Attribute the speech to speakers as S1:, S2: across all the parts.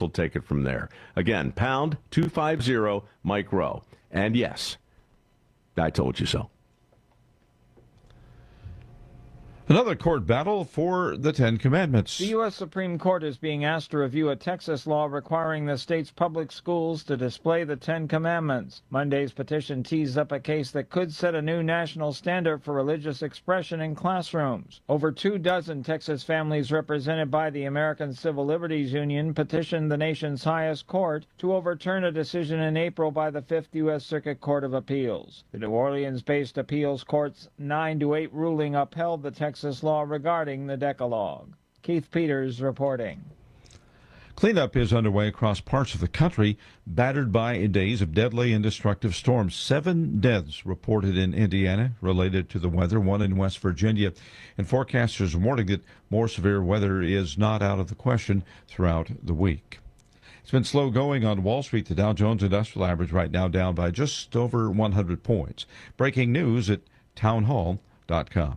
S1: We'll take it from there. Again, pound 250 Mike Rowe. And yes, I told you so.
S2: Another court battle for the Ten Commandments.
S3: The U.S. Supreme Court is being asked to review a Texas law requiring the state's public schools to display the Ten Commandments. Monday's petition teased up a case that could set a new national standard for religious expression in classrooms. Over 24 Texas families represented by the American Civil Liberties Union petitioned the nation's highest court to overturn a decision in April by the 5th U.S. Circuit Court of Appeals. The New Orleans-based appeals court's 9-8 ruling upheld the Texas law regarding the Decalogue. Keith Peters reporting.
S2: Cleanup is underway across parts of the country battered by days of deadly and destructive storms. 7 deaths reported in Indiana related to the weather, 1 in West Virginia, and forecasters warning that more severe weather is not out of the question throughout the week. It's been slow going on Wall Street. The Dow Jones Industrial Average right now down by just over 100 points. Breaking news at townhall.com.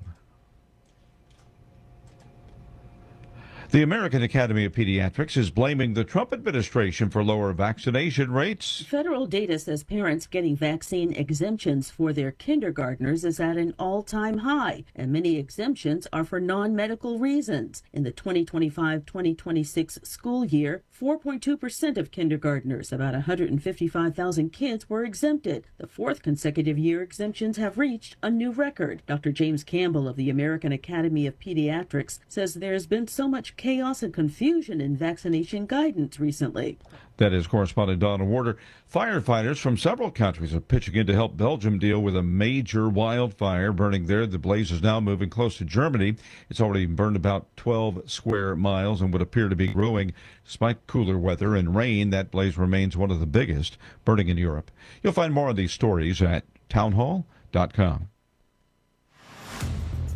S2: The American Academy of Pediatrics is blaming the Trump administration for lower vaccination rates.
S4: Federal data says parents getting vaccine exemptions for their kindergartners is at an all-time high, and many exemptions are for non-medical reasons. In the 2025-2026 school year, 4.2% of kindergartners, about 155,000 kids, were exempted. The 4th consecutive year exemptions have reached a new record. Dr. James Campbell of the American Academy of Pediatrics says there's been so much chaos and confusion in vaccination guidance recently.
S2: That is correspondent Donna Warder. Firefighters from several countries are pitching in to help Belgium deal with a major wildfire burning there. The blaze is now moving close to Germany. It's already burned about 12 square miles and would appear to be growing. Despite cooler weather and rain, that blaze remains one of the biggest burning in Europe. You'll find more of these stories at townhall.com.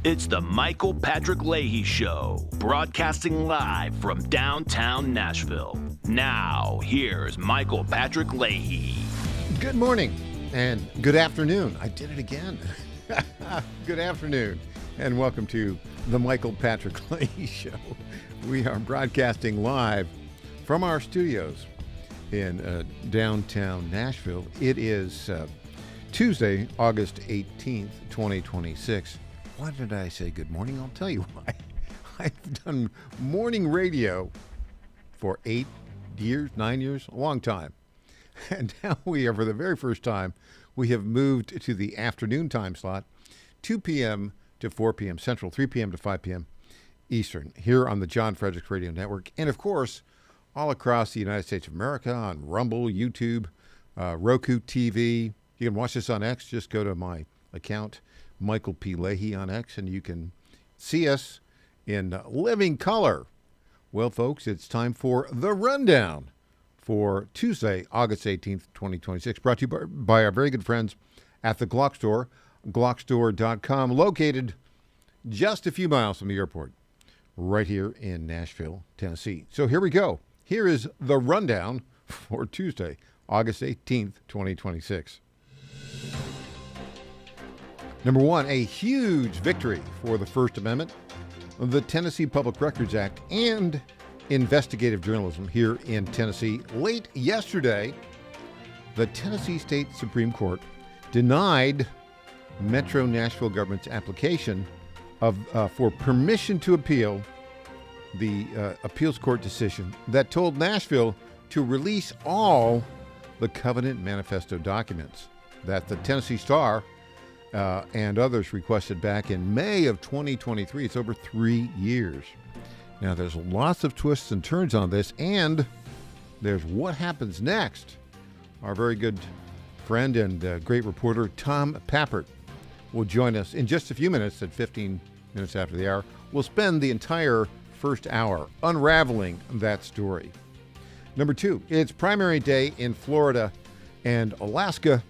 S5: It's the Michael Patrick Leahy Show, broadcasting live from downtown Nashville. Now, here's Michael Patrick Leahy.
S6: Good morning and good afternoon. I did it again. Good afternoon and welcome to the Michael Patrick Leahy Show. We are broadcasting live from our studios in downtown Nashville. It is Tuesday, August 18th, 2026. Why did I say good morning? I'll tell you why. I've done morning radio for 8 years, 9 years, a long time. And now we are, for the very first time, we have moved to the afternoon time slot, 2 p.m. to 4 p.m. Central, 3 p.m. to 5 p.m. Eastern, here on the John Fredericks Radio Network. And, of course, all across the United States of America on Rumble, YouTube, Roku TV. You can watch this on X. Just go to my account, Michael P. Leahy on X, and you can see us in living color. Well, folks, it's time for The Rundown for Tuesday, August 18th, 2026, brought to you by our very good friends at the Glock Store, glockstore.com, located just a few miles from the airport, right here in Nashville, Tennessee. So here we go. Here is The Rundown for Tuesday, August 18th, 2026. Number 1, a huge victory for the First Amendment, the Tennessee Public Records Act, and investigative journalism here in Tennessee. Late yesterday, the Tennessee State Supreme Court denied Metro Nashville government's application for permission to appeal the appeals court decision that told Nashville to release all the Covenant Manifesto documents that the Tennessee Star and others requested back in May of 2023. It's over 3 years. Now, there's lots of twists and turns on this, and there's what happens next. Our very good friend and great reporter, Tom Pappert, will join us in just a few minutes at 15 minutes after the hour. We'll spend the entire first hour unraveling that story. Number 2, it's primary day in Florida and Alaska.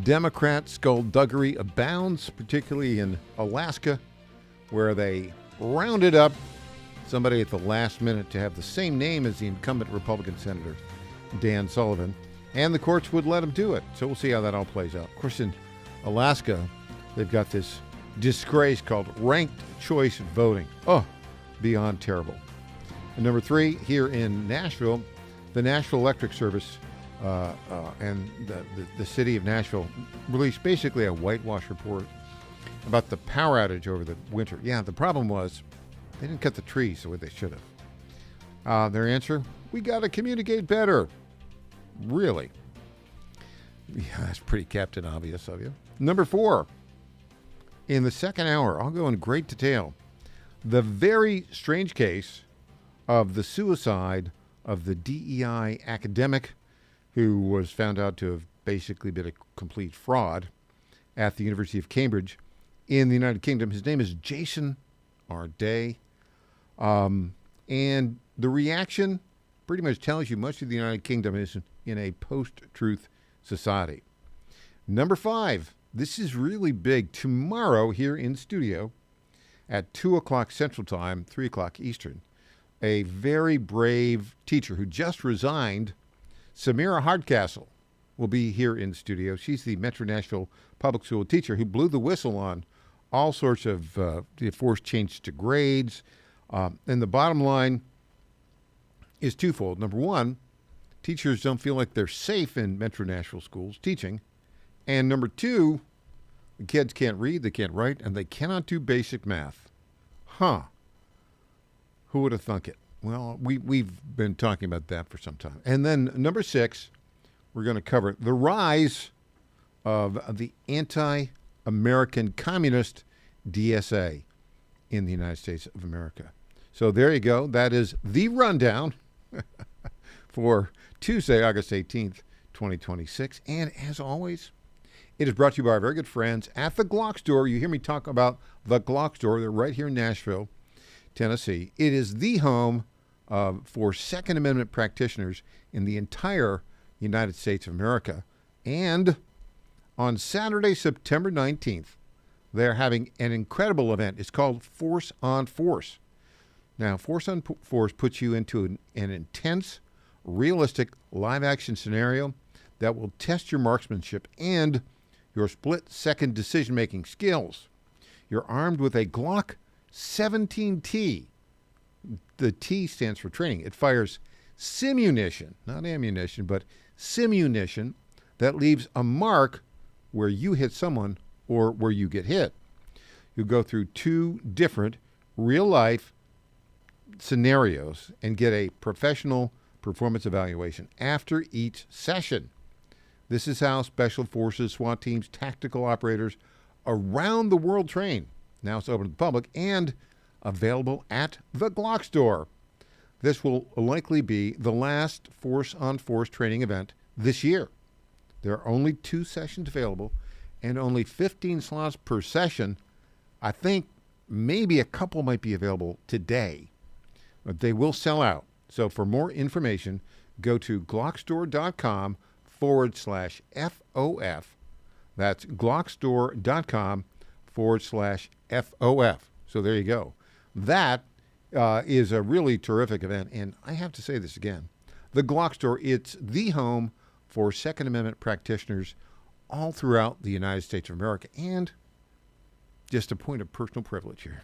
S6: Democrat skullduggery abounds, particularly in Alaska, where they rounded up somebody at the last minute to have the same name as the incumbent Republican Senator, Dan Sullivan, and the courts would let him do it. So we'll see how that all plays out. Of course, in Alaska, they've got this disgrace called ranked choice voting. Oh, beyond terrible. And number 3, here in Nashville, the Nashville Electric Service and the city of Nashville released basically a whitewash report about the power outage over the winter. Yeah, the problem was they didn't cut the trees the way they should have. Their answer, we got to communicate better. Really? Yeah, that's pretty Captain Obvious of you. Number 4, in the second hour, I'll go in great detail. The very strange case of the suicide of the DEI academic who was found out to have basically been a complete fraud at the University of Cambridge in the United Kingdom. His name is Jason R. Day. And the reaction pretty much tells you much of the United Kingdom is in a post-truth society. Number 5, this is really big. Tomorrow here in studio at 2 o'clock Central Time, 3 o'clock Eastern, a very brave teacher who just resigned, Samira Hardcastle, will be here in studio. She's the Metro Nashville public school teacher who blew the whistle on all sorts of forced change to grades. And the bottom line is twofold. Number 1, teachers don't feel like they're safe in Metro Nashville schools teaching. And number 2, the kids can't read, they can't write, and they cannot do basic math. Huh. Who would have thunk it? Well, we've been talking about that for some time. And then number 6, we're going to cover the rise of the anti-American communist DSA in the United States of America. So there you go. That is the rundown for Tuesday, August 18th, 2026. And as always, it is brought to you by our very good friends at the Glock Store. You hear me talk about the Glock Store. They're right here in Nashville, Tennessee. It is the home for Second Amendment practitioners in the entire United States of America. And on Saturday, September 19th, they're having an incredible event. It's called Force on Force. Now, Force on Force puts you into an intense, realistic live-action scenario that will test your marksmanship and your split-second decision-making skills. You're armed with a Glock 17T. The T stands for training. It fires simunition, not ammunition, but simunition that leaves a mark where you hit someone or where you get hit. You go through 2 different real-life scenarios and get a professional performance evaluation after each session. This is how Special Forces, SWAT teams, tactical operators around the world train. Now it's open to the public and available at the Glock Store. This will likely be the last Force on Force training event this year. There are only 2 sessions available and only 15 slots per session. I think maybe a couple might be available today, but they will sell out. So for more information, go to glockstore.com/FOF. That's glockstore.com/FOF. So there you go. That is a really terrific event. And I have to say this again. The Glock Store, it's the home for Second Amendment practitioners all throughout the United States of America. And just a point of personal privilege here.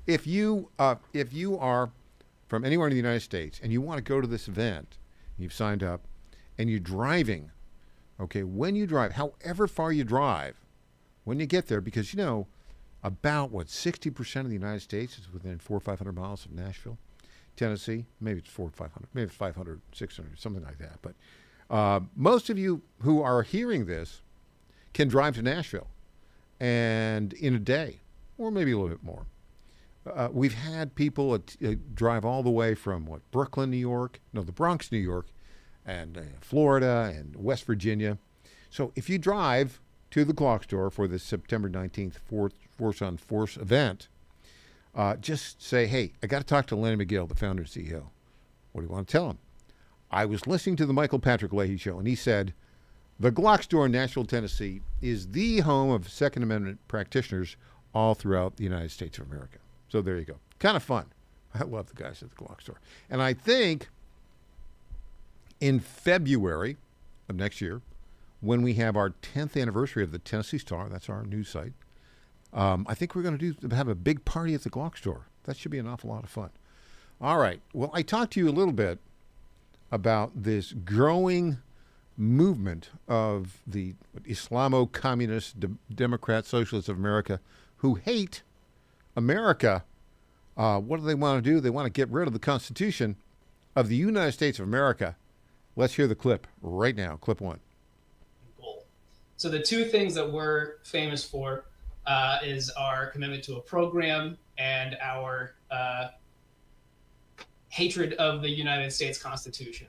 S6: If you are from anywhere in the United States and you want to go to this event, you've signed up, and you're driving, okay, when you drive, however far you drive, when you get there, because, you know, about, 60% of the United States is within 400 or 500 miles of Nashville, Tennessee. Maybe it's 400 or 500, maybe it's 500, 600, something like that. But most of you who are hearing this can drive to Nashville and in a day, or maybe a little bit more. We've had people drive all the way from, Brooklyn, New York, the Bronx, New York, and Florida and West Virginia. So if you drive to the Glock Store for the September 19th Force on Force event, just say, hey, I got to talk to Lenny McGill, the founder and CEO. What do you want to tell him? I was listening to the Michael Patrick Leahy Show, and he said, the Glock Store in Nashville, Tennessee is the home of Second Amendment practitioners all throughout the United States of America. So there you go. Kind of fun. I love the guys at the Glock Store. And I think in February of next year, when we have our 10th anniversary of the Tennessee Star, that's our news site, I think we're going to have a big party at the Glock Store. That should be an awful lot of fun. All right. Well, I talked to you a little bit about this growing movement of the Islamo-communist Democrat Socialists of America who hate America. What do they want to do? They want to get rid of the Constitution of the United States of America. Let's hear the clip right now. Clip 1.
S7: So the two things that we're famous for is our commitment to a program and our hatred of the United States Constitution.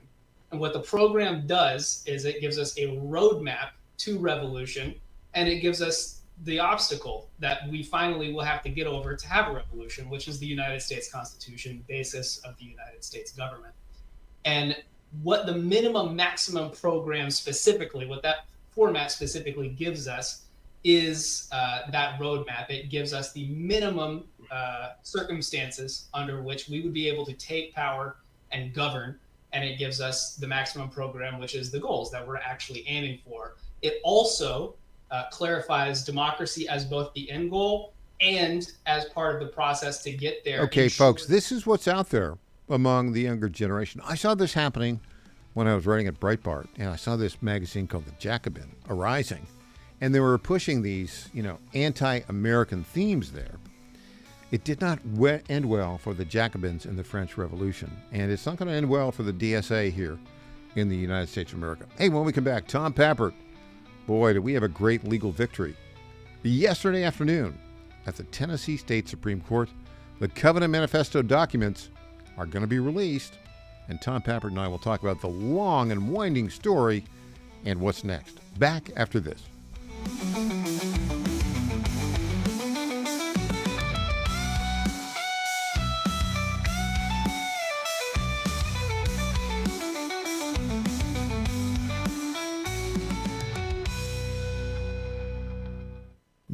S7: And what the program does is it gives us a roadmap to revolution, and it gives us the obstacle that we finally will have to get over to have a revolution, which is the United States Constitution, basis of the United States government. And what the minimum maximum program specifically, what that format specifically gives us is that roadmap. It gives us the minimum circumstances under which we would be able to take power and govern, and it gives us the maximum program, which is the goals that we're actually aiming for. It also clarifies democracy as both the end goal and as part of the process to get there.
S6: Okay, folks, this is what's out there among the younger generation. I saw this happening when I was writing at Breitbart, and I saw this magazine called The Jacobin arising, and they were pushing these, anti-American themes there. It did not end well for the Jacobins in the French Revolution, and it's not going to end well for the DSA here in the United States of America. Hey, when we come back, Tom Pappert. Boy, did we have a great legal victory yesterday afternoon at the Tennessee State Supreme Court. The Covenant Manifesto documents are going to be released, and Tom Pappert and I will talk about the long and winding story and what's next. Back after this.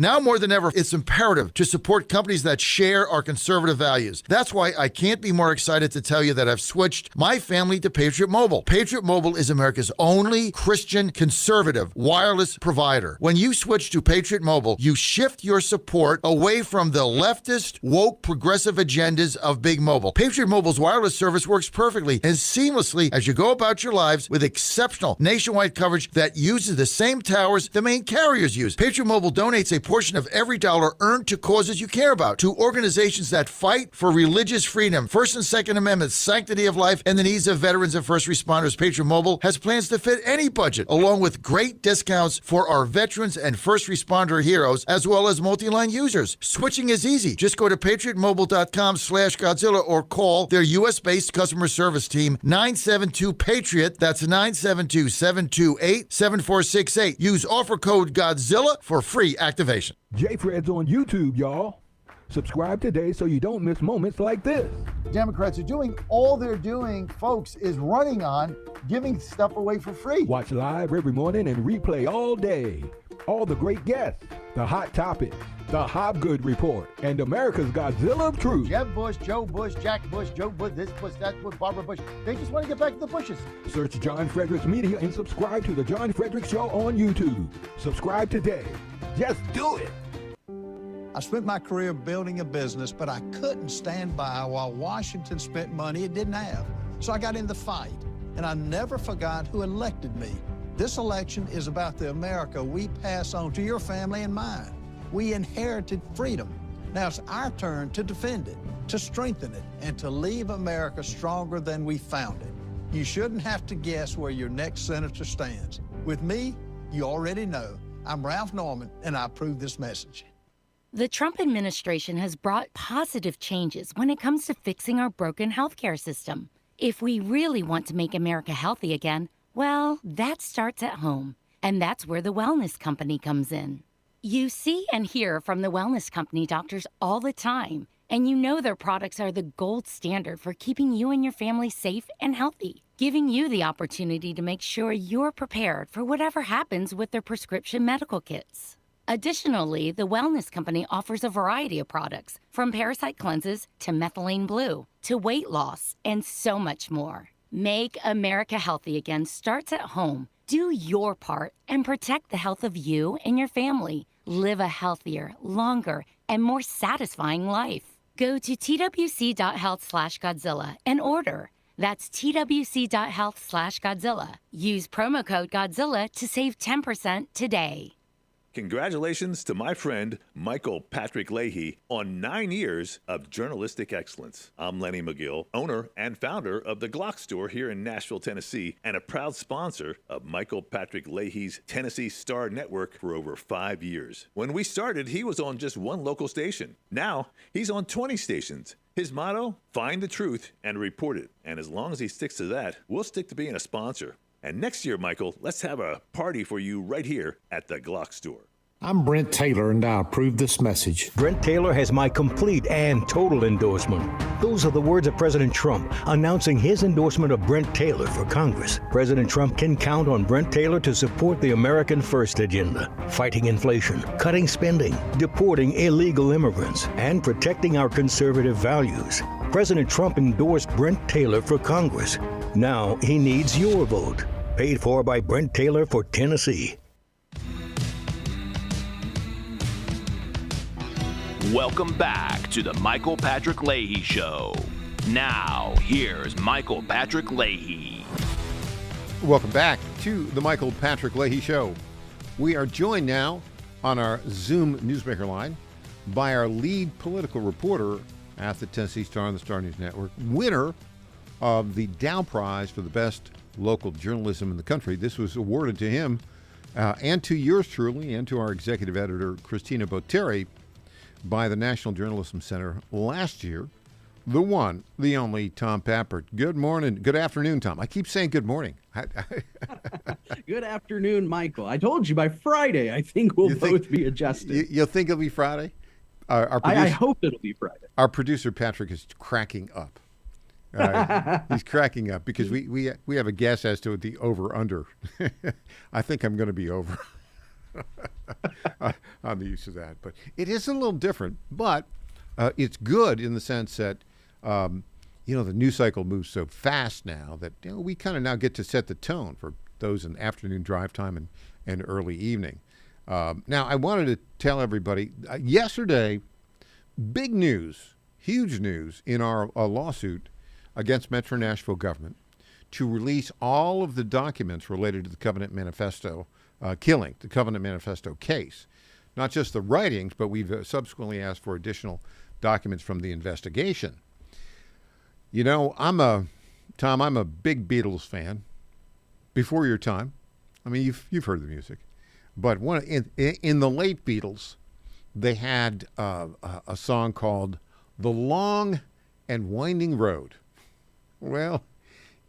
S8: Now more than ever, it's imperative to support companies that share our conservative values. That's why I can't be more excited to tell you that I've switched my family to Patriot Mobile. Patriot Mobile is America's only Christian conservative wireless provider. When you switch to Patriot Mobile, you shift your support away from the leftist, woke, progressive agendas of Big Mobile. Patriot Mobile's wireless service works perfectly and seamlessly as you go about your lives with exceptional nationwide coverage that uses the same towers the main carriers use. Patriot Mobile donates a portion of every dollar earned to causes you care about, to organizations that fight for religious freedom, First and Second Amendments, sanctity of life, and the needs of veterans and first responders. Patriot Mobile has plans to fit any budget, along with great discounts for our veterans and first responder heroes, as well as multi-line users. Switching is easy. Just go to patriotmobile.com/Godzilla or call their U.S.-based customer service team, 972-PATRIOT. That's 972-728-7468. Use offer code Godzilla for free activation.
S9: J-Fred's on YouTube, y'all. Subscribe today so you don't miss moments like this.
S10: Democrats are doing, all they're doing, folks, is running on giving stuff away for free.
S9: Watch live every morning and replay all day. All the great guests, the hot topics, the Hobgood Report, and America's Godzilla of Truth.
S10: Jeb Bush, Joe Bush, Jack Bush, Joe Bush, this Bush, that Bush, Barbara Bush. They just want to get back to the Bushes.
S9: Search John Fredericks Media and subscribe to The John Fredericks Show on YouTube. Subscribe today. Just do it.
S11: I spent my career building a business, but I couldn't stand by while Washington spent money it didn't have. So I got in the fight, and I never forgot who elected me. This election is about the America we pass on to your family and mine. We inherited freedom. Now it's our turn to defend it, to strengthen it, and to leave America stronger than we found it. You shouldn't have to guess where your next senator stands. With me, you already know. I'm Ralph Norman, and I approve this message.
S12: The Trump administration has brought positive changes when it comes to fixing our broken healthcare system. If we really want to make America healthy again, well, that starts at home. And that's where the Wellness Company comes in. You see and hear from the Wellness Company doctors all the time, and you know their products are the gold standard for keeping you and your family safe and healthy, giving you the opportunity to make sure you're prepared for whatever happens with their prescription medical kits. Additionally, the Wellness Company offers a variety of products, from parasite cleanses to methylene blue to weight loss and so much more. Make America healthy again starts at home. Do your part and protect the health of you and your family. Live a healthier, longer, and more satisfying life. Go to twc.health/Godzilla and order. That's twc.health/Godzilla. Use promo code Godzilla to save 10% today.
S13: Congratulations to my friend Michael Patrick Leahy on 9 years of journalistic excellence. I'm Lenny McGill, owner and founder of the Glock Store here in Nashville, Tennessee, and a proud sponsor of Michael Patrick Leahy's Tennessee Star Network for over 5 years. When we started, he was on just one local station. Now, he's on 20 stations. His motto, find the truth and report it. And as long as he sticks to that, we'll stick to being a sponsor. And next year, Michael, let's have a party for you right here at the Glock Store.
S14: I'm Brent Taylor, and I approve this message.
S15: Brent Taylor has my complete and total endorsement. Those are the words of President Trump announcing his endorsement of Brent Taylor for Congress. President Trump can count on Brent Taylor to support the American First agenda, fighting inflation, cutting spending, deporting illegal immigrants, and protecting our conservative values. President Trump endorsed Brent Taylor for Congress. Now he needs your vote. Paid for by Brent Taylor for Tennessee.
S5: Welcome back to the Michael Patrick Leahy Show. Now, here's Michael Patrick Leahy.
S6: Welcome back to the Michael Patrick Leahy Show. We are joined now on our Zoom newsmaker line by our lead political reporter at the Tennessee Star and the Star News Network, winner of the Dow Prize for the best local journalism in the country. This was awarded to him and to yours truly and to our executive editor, Christina Botteri, by the National Journalism Center last year. The one, the only Tom Pappert. Good morning. Good afternoon, Tom. I keep saying good morning.
S16: Good afternoon, Michael. I told you by Friday, I think we'll both be adjusted.
S6: You'll think it'll be Friday? Our producer,
S16: I hope it'll be Friday.
S6: Our producer, Patrick, is cracking up. He's cracking up because we have a guess as to the over-under. I think I'm going to be over. I'm used to that, but it is a little different. But it's good in the sense that the news cycle moves so fast now that we kind of now get to set the tone for those in afternoon drive time and early evening. Now, I wanted to tell everybody yesterday, big news, huge news in our lawsuit against Metro Nashville government to release all of the documents related to the Covenant Manifesto killing, the Covenant Manifesto case. Not just the writings, but we've subsequently asked for additional documents from the investigation. I'm a big Beatles fan. Before your time. I mean, you've heard the music. But in the late Beatles, they had a song called The Long and Winding Road. Well,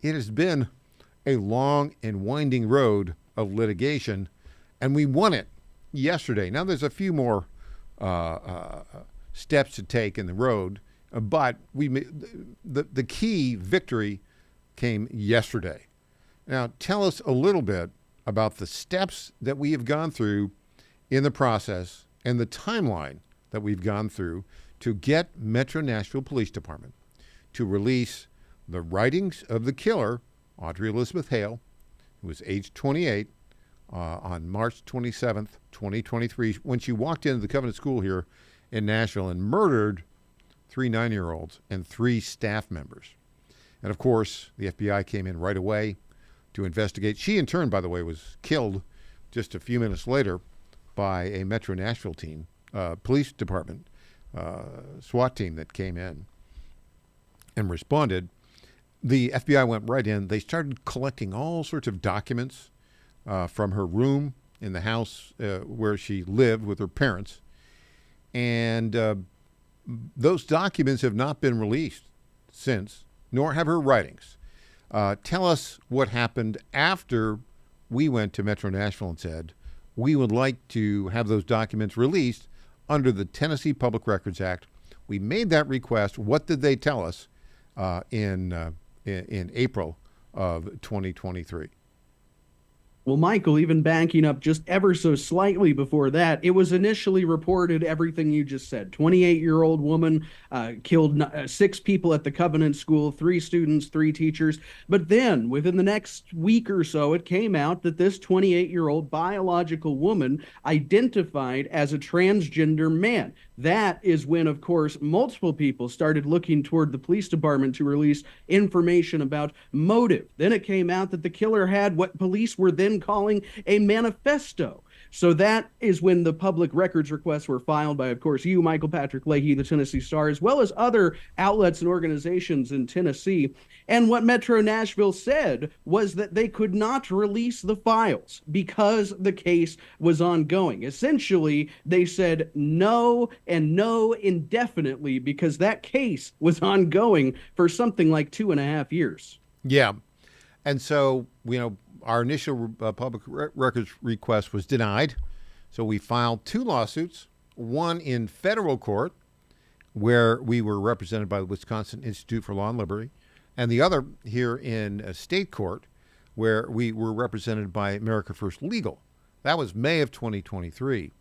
S6: it has been a long and winding road of litigation, and we won it yesterday. Now, there's a few more steps to take in the road, but the key victory came yesterday. Now, tell us a little bit about the steps that we have gone through in the process and the timeline that we've gone through to get Metro Nashville Police Department to release the writings of the killer, Audrey Elizabeth Hale, who was age 28, on March 27th, 2023, when she walked into the Covenant School here in Nashville and murdered 3 9-year-olds and 3 staff members. And, of course, the FBI came in right away to investigate. She, in turn, by the way, was killed just a few minutes later by a Metro Nashville team, police department, SWAT team that came in and responded. The FBI went right in. They started collecting all sorts of documents from her room in the house where she lived with her parents. And those documents have not been released since, nor have her writings. Tell us what happened after we went to Metro Nashville and said, we would like to have those documents released under the Tennessee Public Records Act. We made that request. What did they tell us in April of 2023?
S16: Well, Michael, even backing up just ever so slightly before that, it was initially reported everything you just said. 28-year-old woman killed 6 people at the Covenant School, 3 students, 3 teachers. But then within the next week or so, it came out that this 28-year-old biological woman identified as a transgender man. That is when, of course, multiple people started looking toward the police department to release information about motive. Then it came out that the killer had what police were then calling a manifesto. So that is when the public records requests were filed by, of course, you, Michael Patrick Leahy, the Tennessee Star, as well as other outlets and organizations in Tennessee. And what Metro Nashville said was that they could not release the files because the case was ongoing. Essentially, they said no and no indefinitely because that case was ongoing for something like 2.5 years.
S6: Yeah. And so, our initial public records request was denied. So we filed 2 lawsuits, one in federal court where we were represented by the Wisconsin Institute for Law and Liberty, and the other here in a state court where we were represented by America First Legal. That was May of 2023.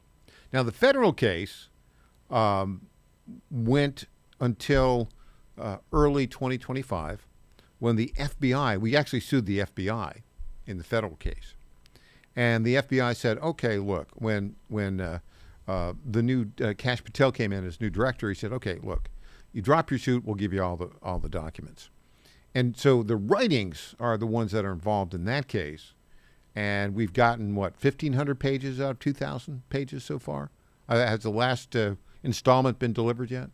S6: Now, the federal case went until early 2025 when the FBI, we actually sued the FBI in the federal case. And the FBI said, okay, look, when the new Kash Patel came in as new director, he said, okay, look, you drop your suit, we'll give you all the documents. And so the writings are the ones that are involved in that case. And we've gotten, 1,500 pages out of 2,000 pages so far? Has the last installment been delivered yet?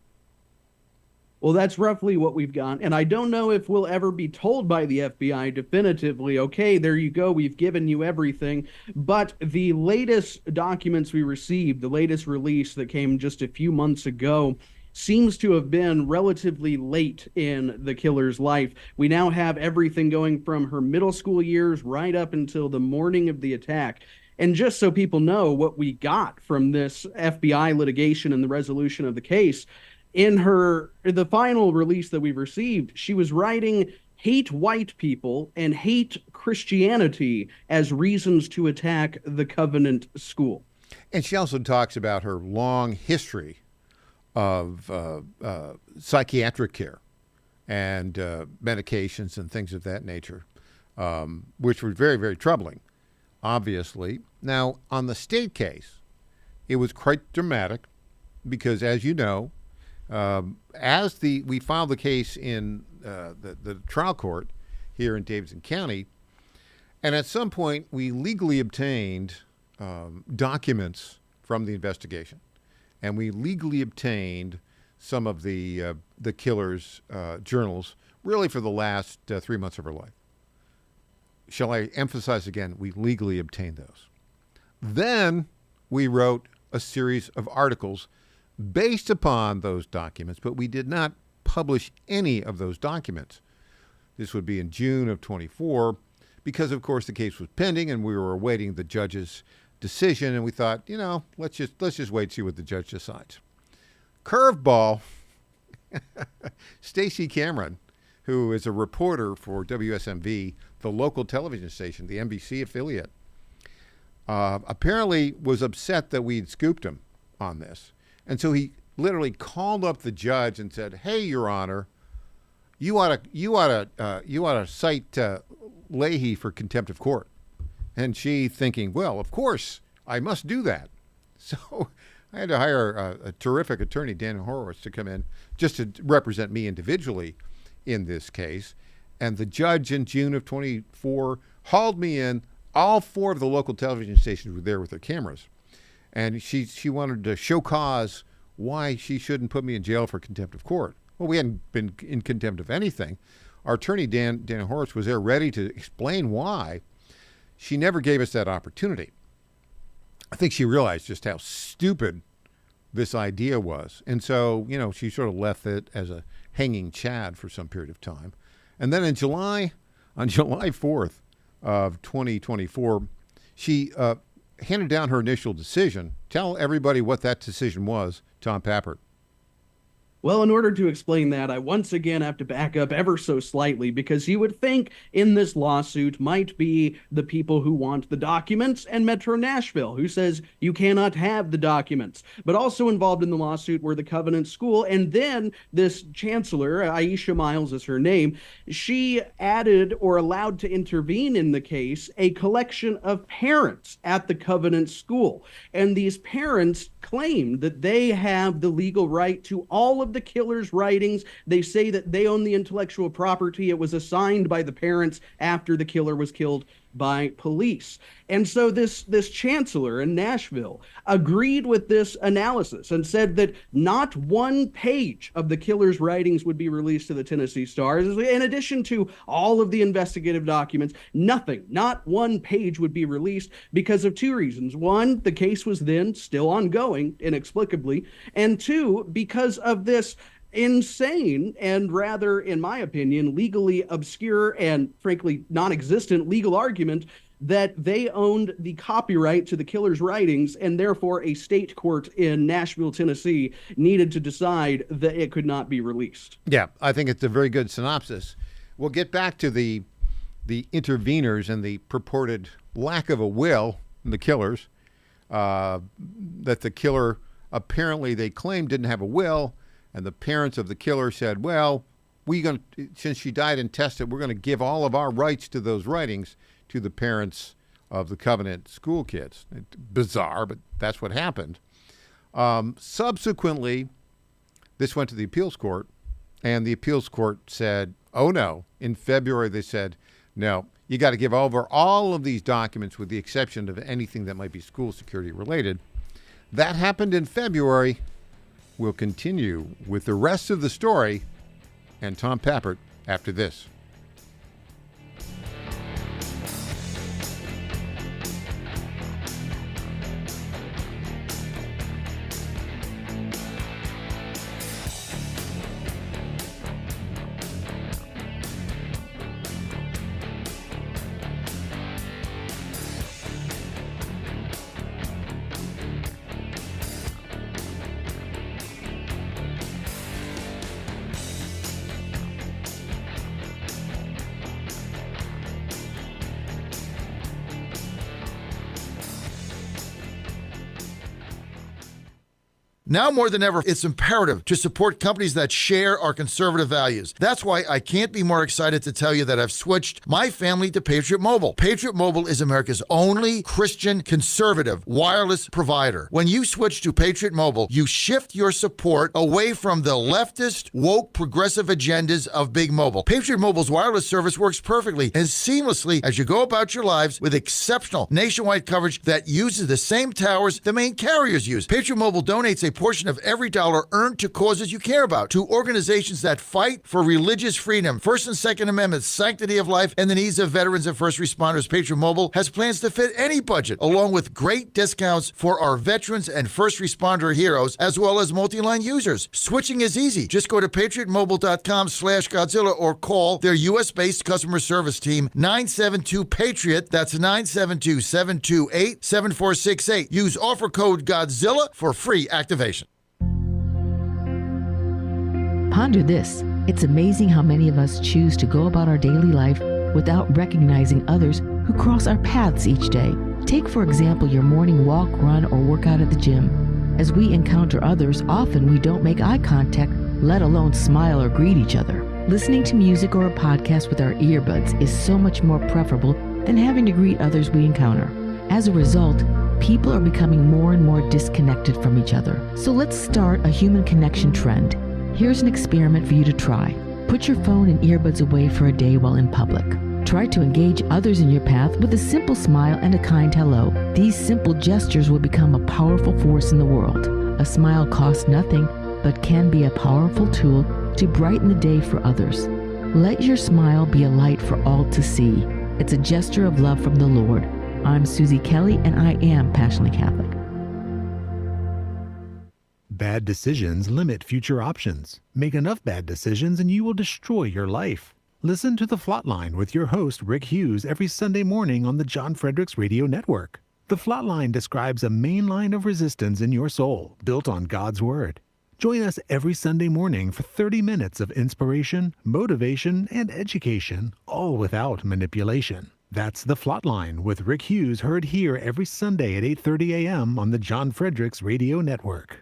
S16: Well, that's roughly what we've got. And I don't know if we'll ever be told by the FBI definitively, okay, there you go, we've given you everything. But the latest documents we received, the latest release that came just a few months ago, seems to have been relatively late in the killer's life. We now have everything going from her middle school years right up until the morning of the attack. And just so people know what we got from this FBI litigation and the resolution of the case, in the final release that we've received, she was writing hate white people and hate Christianity as reasons to attack the Covenant School.
S6: And she also talks about her long history of psychiatric care and medications and things of that nature, which were very, very troubling, obviously. Now, on the state case, it was quite dramatic because, as you know, we filed the case in the trial court here in Davidson County, and at some point we legally obtained documents from the investigation, and we legally obtained some of the killer's journals, really for the last 3 months of her life. Shall I emphasize again? We legally obtained those. Then we wrote a series of articles based upon those documents, but we did not publish any of those documents. This would be in June of 24 because, of course, the case was pending and we were awaiting the judge's decision, and we thought, let's just wait and see what the judge decides. Curveball, Stacey Cameron, who is a reporter for WSMV, the local television station, the NBC affiliate, apparently was upset that we'd scooped him on this. And so he literally called up the judge and said, "Hey, Your Honor, you ought to cite Leahy for contempt of court." And she thinking, well, of course, I must do that. So I had to hire a terrific attorney, Dan Horowitz, to come in just to represent me individually in this case. And the judge in June of 24 hauled me in. All 4 of the local television stations were there with their cameras. And she wanted to show cause why she shouldn't put me in jail for contempt of court. Well, we hadn't been in contempt of anything. Our attorney, Dan Horowitz, was there ready to explain why. She never gave us that opportunity. I think she realized just how stupid this idea was. And so, she sort of left it as a hanging chad for some period of time. And then on July 4th of 2024, she handed down her initial decision. Tell everybody what that decision was, Tom Pappert.
S16: Well, in order to explain that, I once again have to back up ever so slightly, because you would think in this lawsuit might be the people who want the documents and Metro Nashville, who says you cannot have the documents. But also involved in the lawsuit were the Covenant School, and then this chancellor, Aisha Miles is her name, she added or allowed to intervene in the case a collection of parents at the Covenant School. And these parents claim that they have the legal right to all of the killer's writings. They say that they own the intellectual property. It was assigned by the parents after the killer was killed by police. And so this chancellor in Nashville agreed with this analysis and said that not one page of the killer's writings would be released to the Tennessee Stars. In addition to all of the investigative documents, nothing, not one page would be released because of two reasons. One, the case was then still ongoing, inexplicably. And two, because of this insane and rather, in my opinion, legally obscure and frankly non-existent legal argument that they owned the copyright to the killer's writings, and therefore a state court in Nashville, Tennessee needed to decide that it could not be released.
S6: Yeah, I think it's a very good synopsis. We'll get back to the interveners and the purported lack of a will in the killers, that the killer apparently they claimed didn't have a will. And the parents of the killer said, well, since she died intestate, we're going to give all of our rights to those writings to the parents of the Covenant school kids. Bizarre, but that's what happened. Subsequently, this went to the appeals court, and the appeals court said, oh, no. In February, they said, no, you got to give over all of these documents with the exception of anything that might be school security related. That happened in February. We'll continue with the rest of the story and Tom Pappert after this.
S8: Now more than ever, it's imperative to support companies that share our conservative values. That's why I can't be more excited to tell you that I've switched my family to Patriot Mobile. Patriot Mobile is America's only Christian conservative wireless provider. When you switch to Patriot Mobile, you shift your support away from the leftist, woke, progressive agendas of Big Mobile. Patriot Mobile's wireless service works perfectly and seamlessly as you go about your lives with exceptional nationwide coverage that uses the same towers the main carriers use. Patriot Mobile donates a portion of every dollar earned to causes you care about, to organizations that fight for religious freedom, First and Second Amendments, sanctity of life, and the needs of veterans and first responders. Patriot Mobile has plans to fit any budget, along with great discounts for our veterans and first responder heroes, as well as multi-line users. Switching is easy. Just go to patriotmobile.com/Godzilla or call their U.S.-based customer service team, 972-PATRIOT. That's 972-728-7468. Use offer code Godzilla for free activation.
S17: Ponder this. It's amazing how many of us choose to go about our daily life without recognizing others who cross our paths each day. Take, for example, your morning walk, run, or workout at the gym. As we encounter others, often we don't make eye contact, let alone smile or greet each other. Listening to music or a podcast with our earbuds is so much more preferable than having to greet others we encounter. As a result, people are becoming more and more disconnected from each other. So let's start a human connection trend. Here's an experiment for you to try. Put your phone and earbuds away for a day while in public. Try to engage others in your path with a simple smile and a kind hello. These simple gestures will become a powerful force in the world. A smile costs nothing, but can be a powerful tool to brighten the day for others. Let your smile be a light for all to see. It's a gesture of love from the Lord. I'm Susie Kelly, and I am passionately Catholic.
S18: Bad decisions limit future options. Make enough bad decisions and you will destroy your life. Listen to The Flatline with your host Rick Hughes every Sunday morning on the John Fredericks Radio Network. The Flatline describes a main line of resistance in your soul built on God's Word. Join us every Sunday morning for 30 minutes of inspiration, motivation, and education, all without manipulation. That's The Flatline with Rick Hughes, heard here every Sunday at 8:30 a.m. on the John Fredericks Radio Network.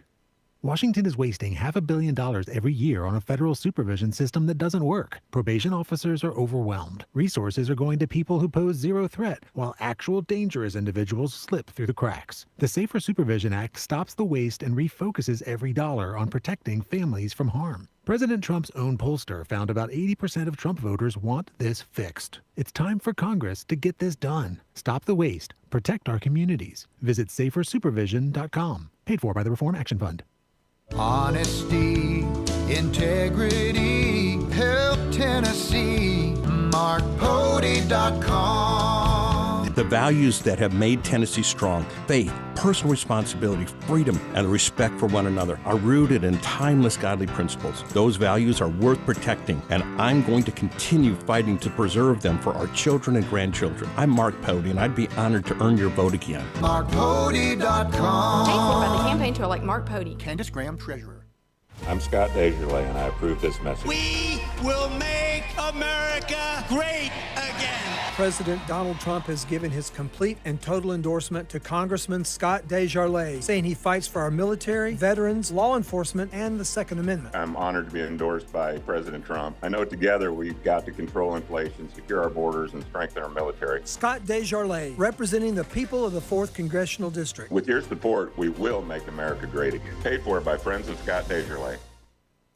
S18: Washington is wasting $500 million every year on a federal supervision system that doesn't work. Probation officers are overwhelmed. Resources are going to people who pose zero threat, while actual dangerous individuals slip through the cracks. The Safer Supervision Act stops the waste and refocuses every dollar on protecting families from harm. President Trump's own pollster found about 80% of Trump voters want this fixed. It's time for Congress to get this done. Stop the waste. Protect our communities. Visit safersupervision.com. Paid for by the Reform Action Fund.
S19: Honesty, integrity, help Tennessee, markpody.com.
S20: The values that have made Tennessee strong, faith, personal responsibility, freedom, and respect for one another, are rooted in timeless godly principles. Those values are worth protecting, and I'm going to continue fighting to preserve them for our children and grandchildren. I'm Mark Pody, and I'd be honored to earn your vote again.
S19: markpody.com.
S21: Paid for by the campaign to elect Mark Pody.
S19: Candace Graham, Treasurer.
S22: I'm Scott Desjardins, and I approve this message.
S23: We will make America great again.
S24: President Donald Trump has given his complete and total endorsement to Congressman Scott Desjardins, saying he fights for our military, veterans, law enforcement, and the Second Amendment.
S22: I'm honored to be endorsed by President Trump. I know together we've got to control inflation, secure our borders, and strengthen our military.
S24: Scott Desjardins, representing the people of the 4th Congressional District.
S22: With your support, we will make America great again. Paid for by friends of Scott Desjardins.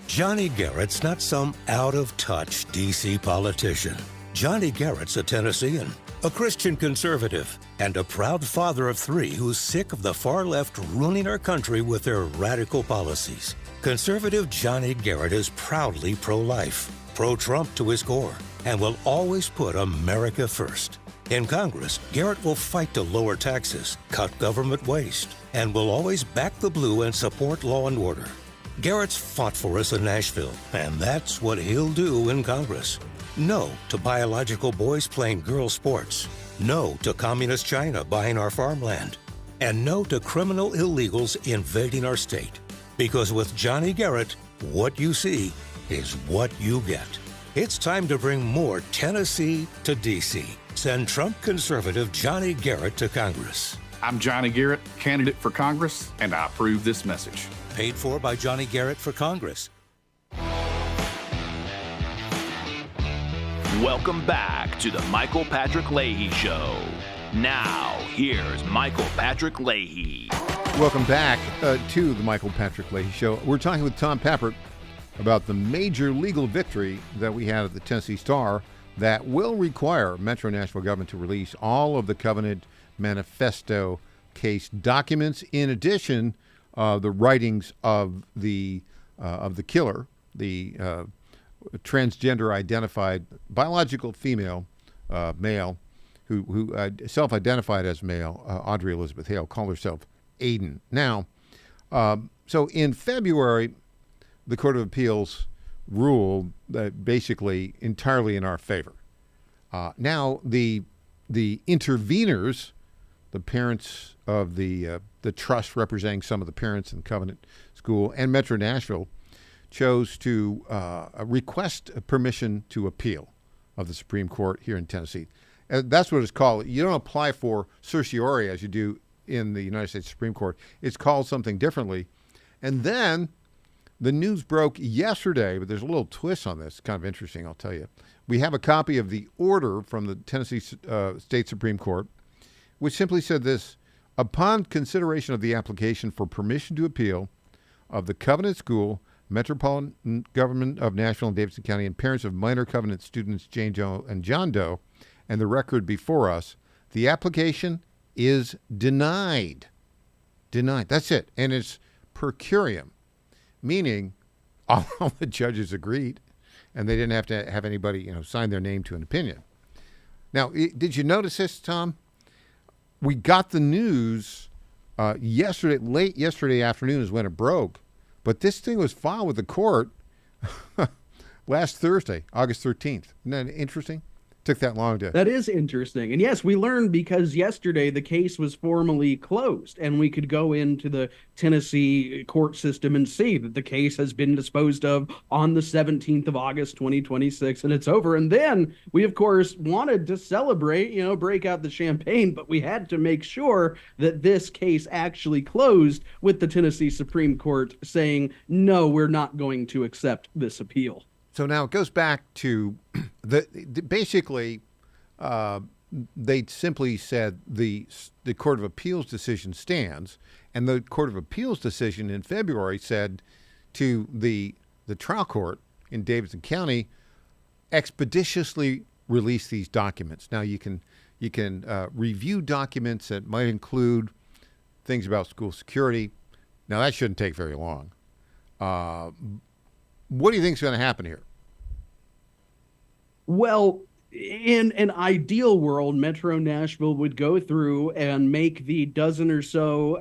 S25: Johnny Garrett's not some out-of-touch D.C. politician. Johnny Garrett's a Tennessean, a Christian conservative, and a proud father of 3 who's sick of the far left ruining our country with their radical policies. Conservative Johnny Garrett is proudly pro-life, pro-Trump to his core, and will always put America first. In Congress, Garrett will fight to lower taxes, cut government waste, and will always back the blue and support law and order. Garrett's fought for us in Nashville, and that's what he'll do in Congress. No to biological boys playing girl sports. No to communist China buying our farmland. And no to criminal illegals invading our state. Because with Johnny Garrett, what you see is what you get. It's time to bring more Tennessee to D.C. Send Trump conservative Johnny Garrett to Congress.
S26: I'm Johnny Garrett, candidate for Congress, and I approve this message.
S25: Paid for by Johnny Garrett for Congress.
S5: Welcome back to the Michael Patrick Leahy Show. Now, here's Michael Patrick Leahy.
S6: Welcome back to the Michael Patrick Leahy Show. We're talking with Tom Pappert about the major legal victory that we had at the Tennessee Star that will require Metro Nashville government to release all of the Covenant Manifesto case documents, in addition the writings of the killer, the transgender identified biological female male who self-identified as male, Audrey Elizabeth Hale, called herself Aiden. Now, so in February, the Court of Appeals ruled that basically entirely in our favor. Now the interveners, the parents of the trust representing some of the parents in Covenant School and Metro Nashville, chose to request permission to appeal of the Supreme Court here in Tennessee. That's what it's called. You don't apply for certiorari as you do in the United States Supreme Court. It's called something differently. And then the news broke yesterday, but there's a little twist on this. It's kind of interesting, I'll tell you. We have a copy of the order from the Tennessee State Supreme Court, which simply said this: upon consideration of the application for permission to appeal of the Covenant School, Metropolitan Government of Nashville and Davidson County, and parents of minor Covenant students Jane Doe and John Doe, and the record before us, the application is denied. Denied. That's it. And it's per curiam, meaning all the judges agreed, and they didn't have to have anybody, sign their name to an opinion. Now, did you notice this, Tom? We got the news yesterday, late yesterday afternoon is when it broke. But this thing was filed with the court last Thursday, August 13th. Isn't that interesting? Took that long to...
S16: That is interesting. And yes, we learned because yesterday the case was formally closed and we could go into the Tennessee court system and see that the case has been disposed of on the 17th of August, 2026, and it's over. And then we, of course, wanted to celebrate, break out the champagne, but we had to make sure that this case actually closed with the Tennessee Supreme Court saying, no, we're not going to accept this appeal.
S6: So now it goes back to basically they simply said the Court of Appeals decision stands, and the Court of Appeals decision in February said to the trial court in Davidson County, expeditiously release these documents. Now you can review documents that might include things about school security. Now that shouldn't take very long. What do you think is going to happen here?
S16: Well, in an ideal world, Metro Nashville would go through and make the dozen or so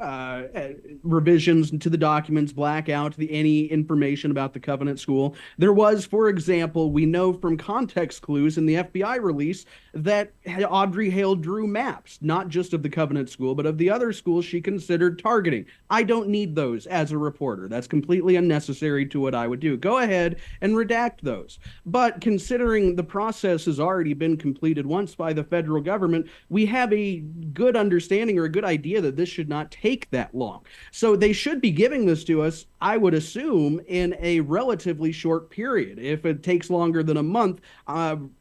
S16: revisions to the documents, black out any information about the Covenant School. There was, for example, we know from context clues in the FBI release that Audrey Hale drew maps, not just of the Covenant School, but of the other schools she considered targeting. I don't need those as a reporter. That's completely unnecessary to what I would do. Go ahead and redact those. But considering the process has already been completed once by the federal government, we have a good understanding or a good idea that this should not take that long. So they should be giving this to us, I would assume, in a relatively short period. If it takes longer than a month,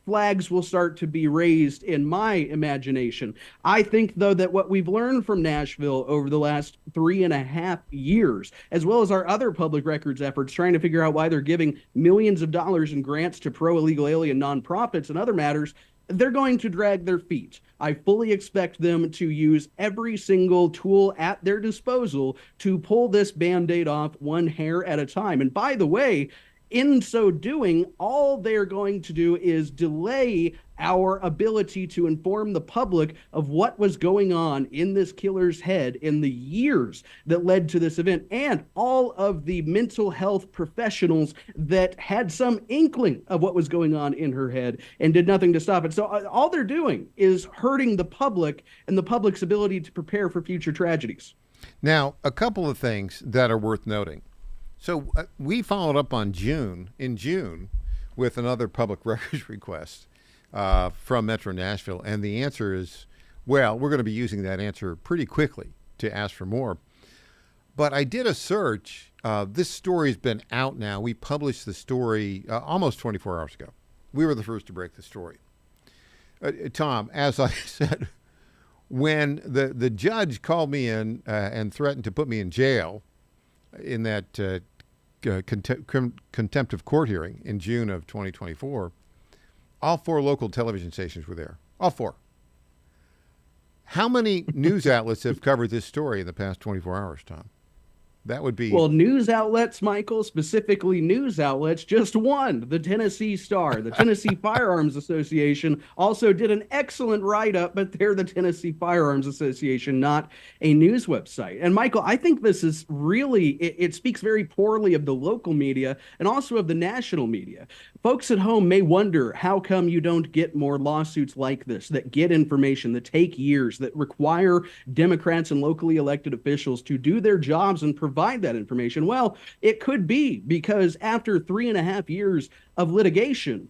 S16: flags will start to be raised in my imagination. I think, though, that what we've learned from Nashville over the last 3.5 years, as well as our other public records efforts trying to figure out why they're giving millions of dollars in grants to pro-illegal alien nonprofits and other matters, they're going to drag their feet. I fully expect them to use every single tool at their disposal to pull this Band-Aid off one hair at a time. And by the way, in so doing, all they're going to do is delay our ability to inform the public of what was going on in this killer's head in the years that led to this event, and all of the mental health professionals that had some inkling of what was going on in her head and did nothing to stop it. So all they're doing is hurting the public and the public's ability to prepare for future tragedies.
S6: Now, a couple of things that are worth noting. So we followed up in June with another public records request from Metro Nashville, and the answer is, well, we're going to be using that answer pretty quickly to ask for more. But I did a search. This story's been out now. We published the story almost 24 hours ago. We were the first to break the story. Tom, as I said, when the judge called me in and threatened to put me in jail in that contempt of court hearing in June of 2024, all 4 local television stations were there. All 4. How many news outlets have covered this story in the past 24 hours, Tom? That would be...
S16: Well, news outlets, Michael, specifically news outlets, just one, the Tennessee Star. The Tennessee Firearms Association also did an excellent write-up, but they're the Tennessee Firearms Association, not a news website. And Michael, I think this is really, it speaks very poorly of the local media and also of the national media. Folks at home may wonder, how come you don't get more lawsuits like this that get information, that take years, that require Democrats and locally elected officials to do their jobs and provide that information? Well, it could be because after 3.5 years of litigation,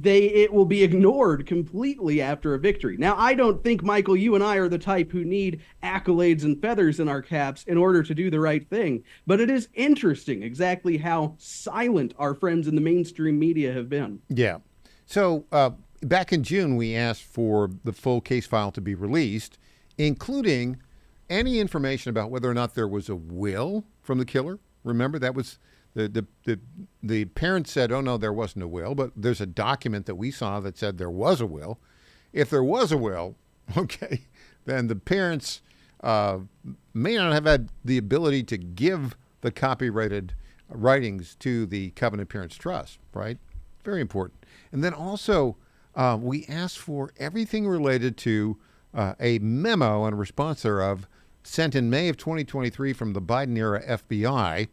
S16: it will be ignored completely after a victory. Now, I don't think, Michael, you and I are the type who need accolades and feathers in our caps in order to do the right thing. But it is interesting exactly how silent our friends in the mainstream media have been.
S6: Yeah. So back in June, we asked for the full case file to be released, including any information about whether or not there was a will from the killer. Remember, that was the parents said, oh, no, there wasn't a will, but there's a document that we saw that said there was a will. If there was a will, okay, then the parents may not have had the ability to give the copyrighted writings to the Covenant Parents Trust, right? Very important. And then also we asked for everything related to a memo and a response thereof sent in May of 2023 from the Biden-era FBI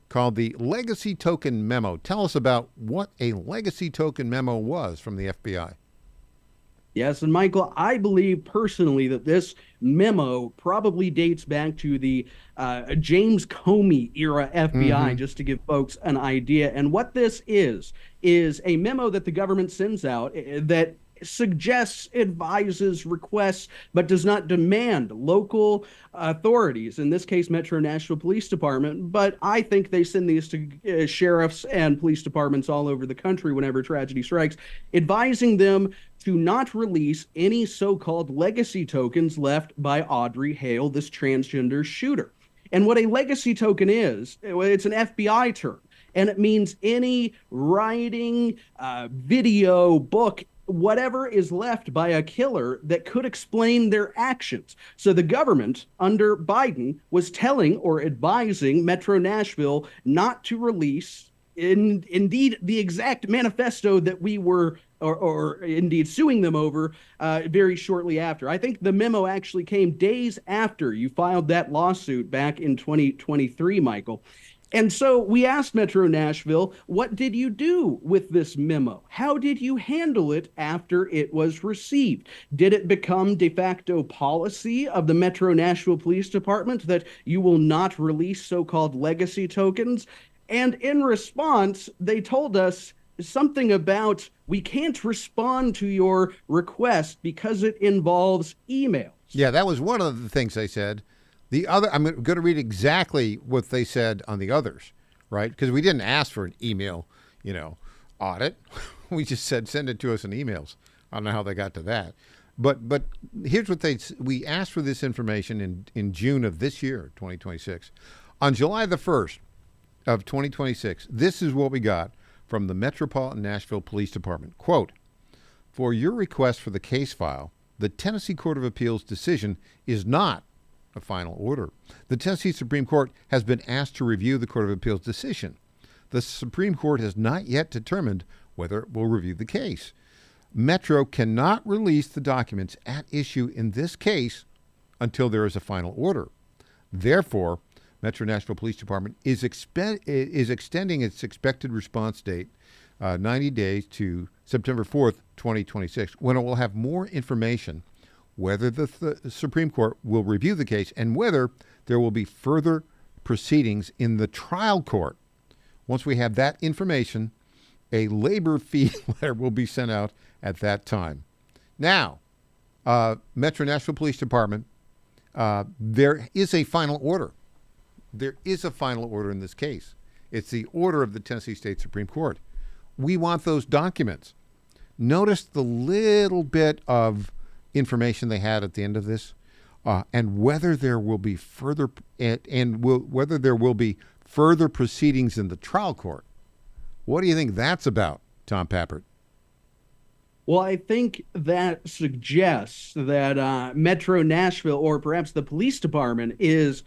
S6: called the Legacy Token Memo. Tell us about what a Legacy Token Memo was from the FBI.
S16: Yes, and Michael, I believe personally that this memo probably dates back to the James Comey era FBI, just to give folks an idea. And what this is a memo that the government sends out that suggests, advises, requests, but does not demand local authorities, in this case, Metro Nashville Police Department. But I think they send these to sheriffs and police departments all over the country whenever tragedy strikes, advising them to not release any so-called legacy tokens left by Audrey Hale, this transgender shooter. And what a legacy token is, it's an FBI term, and it means any writing, video, book, whatever is left by a killer that could explain their actions. So the government under Biden was telling or advising Metro Nashville not to release indeed the exact manifesto that we were or indeed suing them over very shortly after. I think the memo actually came days after you filed that lawsuit back in 2023, Michael. And so we asked Metro Nashville, what did you do with this memo? How did you handle it after it was received? Did it become de facto policy of the Metro Nashville Police Department that you will not release so-called legacy tokens? And in response, they told us something about, we can't respond to your request because it involves emails.
S6: Yeah, that was one of the things they said. The other, I'm going to read exactly what they said on the others, right? Because we didn't ask for an email, audit. We just said, send it to us in emails. I don't know how they got to that. But here's what we asked for this information in June of this year, 2026. On July the 1st of 2026, this is what we got from the Metropolitan Nashville Police Department. Quote, for your request for the case file, the Tennessee Court of Appeals decision is not a final order. The Tennessee Supreme Court has been asked to review the Court of Appeals decision. The Supreme Court has not yet determined whether it will review the case. Metro cannot release the documents at issue in this case until there is a final order. Therefore, Metro Nashville Police Department is extending its expected response date 90 days to September 4th, 2026, when it will have more information whether the Supreme Court will review the case and whether there will be further proceedings in the trial court. Once we have that information, a labor fee letter will be sent out at that time. Now, Metro Nashville Police Department, there is a final order. There is a final order in this case. It's the order of the Tennessee State Supreme Court. We want those documents. Notice the little bit of information they had at the end of this, and whether there will be further whether there will be further proceedings in the trial court. What do you think that's about, Tom Pappert?
S16: Well, I think that suggests that Metro Nashville, or perhaps the police department, is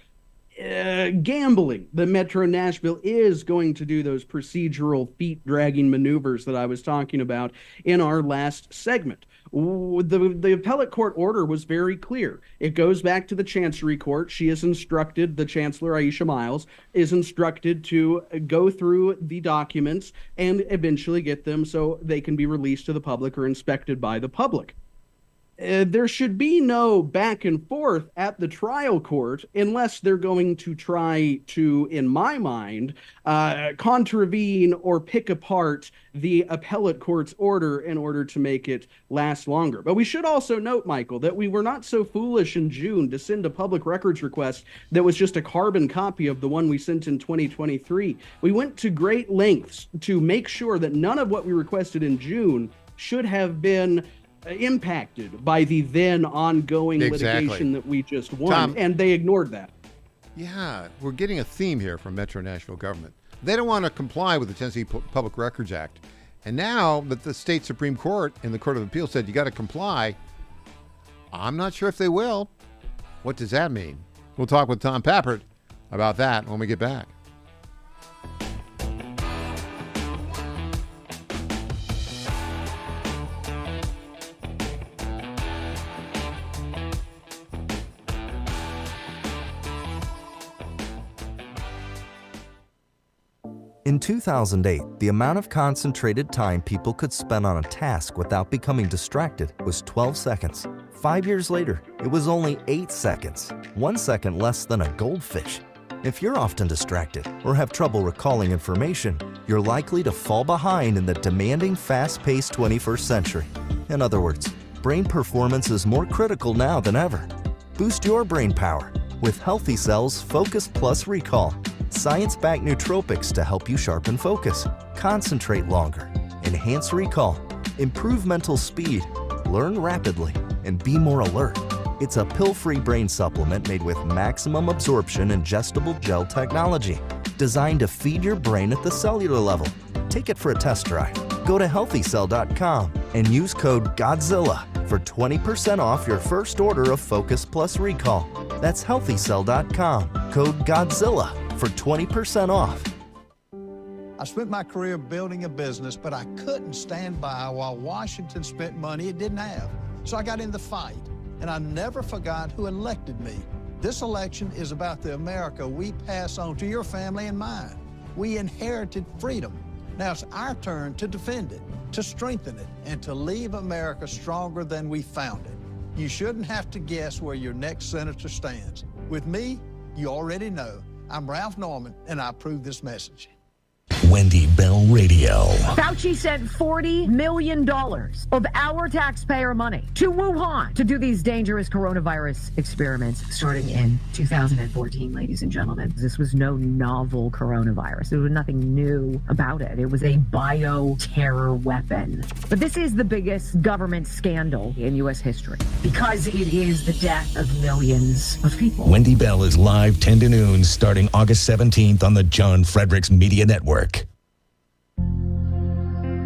S16: gambling that Metro Nashville is going to do those procedural feet-dragging maneuvers that I was talking about in our last segment. The appellate court order was very clear. It goes back to the Chancery Court. She is instructed, the Chancellor Aisha Miles, is instructed to go through the documents and eventually get them so they can be released to the public or inspected by the public. There should be no back and forth at the trial court unless they're going to try to, in my mind, contravene or pick apart the appellate court's order in order to make it last longer. But we should also note, Michael, that we were not so foolish in June to send a public records request that was just a carbon copy of the one we sent in 2023. We went to great lengths to make sure that none of what we requested in June should have been impacted by the then ongoing litigation that we just won, Tom, and they ignored that.
S6: Yeah, we're getting a theme here from Metro Nashville government. They don't want to comply with the Tennessee Public Records Act. And now that the state Supreme Court and the Court of Appeals said you got to comply, I'm not sure if they will. What does that mean? We'll talk with Tom Pappert about that when we get back.
S1: In 2008, the amount of concentrated time people could spend on a task without becoming distracted was 12 seconds. 5 years later, it was only 8 seconds, 1 second less than a goldfish. If you're often distracted or have trouble recalling information, you're likely to fall behind in the demanding, fast-paced 21st century. In other words, brain performance is more critical now than ever. Boost your brain power with Healthy Cells Focus Plus Recall. Science-backed nootropics to help you sharpen focus, concentrate longer, enhance recall, improve mental speed, learn rapidly, and be more alert. It's a pill-free brain supplement made with maximum absorption ingestible gel technology, designed to feed your brain at the cellular level. Take it for a test drive. Go to healthycell.com and use code GODZILLA for 20% off your first order of Focus Plus Recall. That's healthycell.com, code GODZILLA for 20% off.
S11: I spent my career building a business, but I couldn't stand by while Washington spent money it didn't have. So I got in the fight, and I never forgot who elected me. This election is about the America we pass on to your family and mine. We inherited freedom. Now it's our turn to defend it, to strengthen it, and to leave America stronger than we found it. You shouldn't have to guess where your next senator stands. With me, you already know. I'm Ralph Norman, and I approve this message.
S2: Wendy Bell Radio.
S3: Fauci sent $40 million of our taxpayer money to Wuhan to do these dangerous coronavirus experiments starting in 2014, ladies and gentlemen. This was no novel coronavirus. There was nothing new about it. It was a bioterror weapon. But this is the biggest government scandal in U.S. history because it is the death of millions of people.
S2: Wendy Bell is live 10 to noon starting August 17th on the John Fredericks Media Network.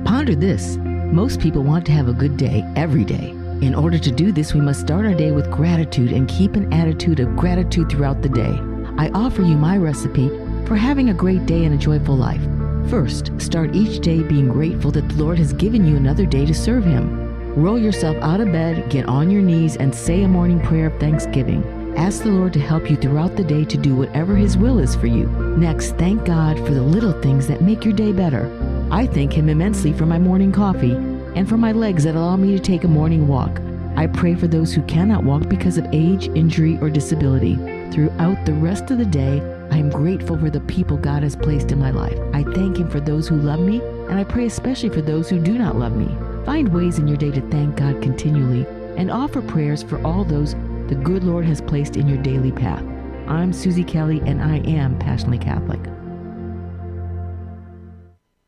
S17: Ponder this. Most people want to have a good day every day. In order to do this, we must start our day with gratitude and keep an attitude of gratitude throughout the day. I offer you my recipe for having a great day and a joyful life. First, start each day being grateful that the Lord has given you another day to serve Him. Roll yourself out of bed, get on your knees, and say a morning prayer of thanksgiving. Ask the Lord to help you throughout the day to do whatever His will is for you. Next, thank God for the little things that make your day better. I thank Him immensely for my morning coffee and for my legs that allow me to take a morning walk. I pray for those who cannot walk because of age, injury, or disability. Throughout the rest of the day, I am grateful for the people God has placed in my life. I thank Him for those who love me, and I pray especially for those who do not love me. Find ways in your day to thank God continually and offer prayers for all those the good Lord has placed in your daily path. I'm Susie Kelly, and I am passionately Catholic.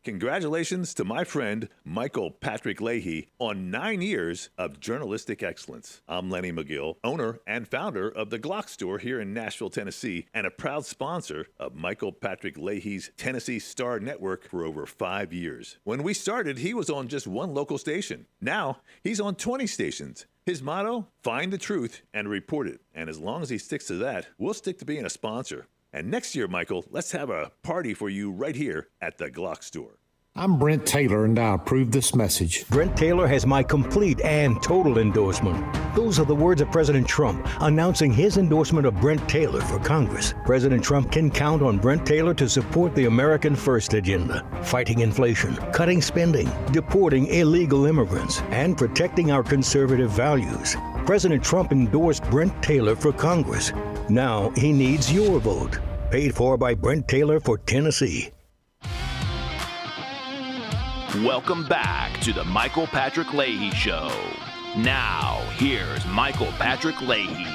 S13: Congratulations to my friend Michael Patrick Leahy on 9 years of journalistic excellence. I'm Lenny McGill, owner and founder of the Glock Store here in Nashville, Tennessee, and a proud sponsor of Michael Patrick Leahy's Tennessee Star Network for over 5 years. When we started, he was on just one local station. Now, he's on 20 stations. His motto, find the truth and report it. And as long as he sticks to that, we'll stick to being a sponsor. And next year, Michael, let's have a party for you right here at the Glock Store.
S14: I'm Brent Taylor, and I approve this message.
S15: Brent Taylor has my complete and total endorsement. Those are the words of President Trump announcing his endorsement of Brent Taylor for Congress. President Trump can count on Brent Taylor to support the American First agenda, fighting inflation, cutting spending, deporting illegal immigrants, and protecting our conservative values. President Trump endorsed Brent Taylor for Congress. Now he needs your vote. Paid for by Brent Taylor for Tennessee.
S5: Welcome back to the Michael Patrick Leahy Show. Now, here's Michael Patrick Leahy.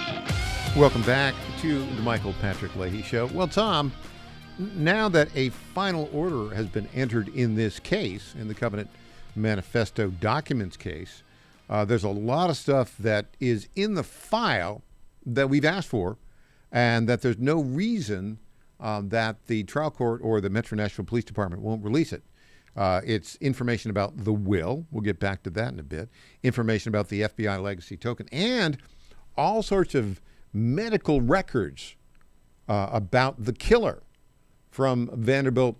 S6: Welcome back to the Michael Patrick Leahy Show. Well, Tom, now that a final order has been entered in this case, in the Covenant Manifesto documents case, there's a lot of stuff that is in the file that we've asked for, and that there's no reason that the trial court or the Metro Nashville Police Department won't release it. It's information about the will. We'll get back to that in a bit. Information about the FBI legacy token and all sorts of medical records about the killer from Vanderbilt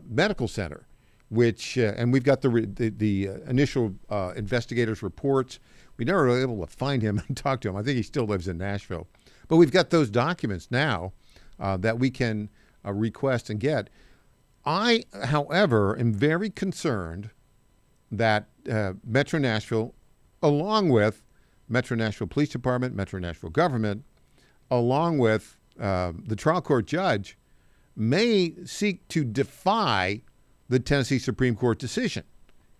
S6: Medical Center, which and we've got the initial investigators' reports. We never were able to find him and talk to him. I think he still lives in Nashville. But we've got those documents now that we can request and get. I, however, am very concerned that Metro Nashville, along with Metro Nashville Police Department, Metro Nashville government, along with the trial court judge, may seek to defy the Tennessee Supreme Court decision.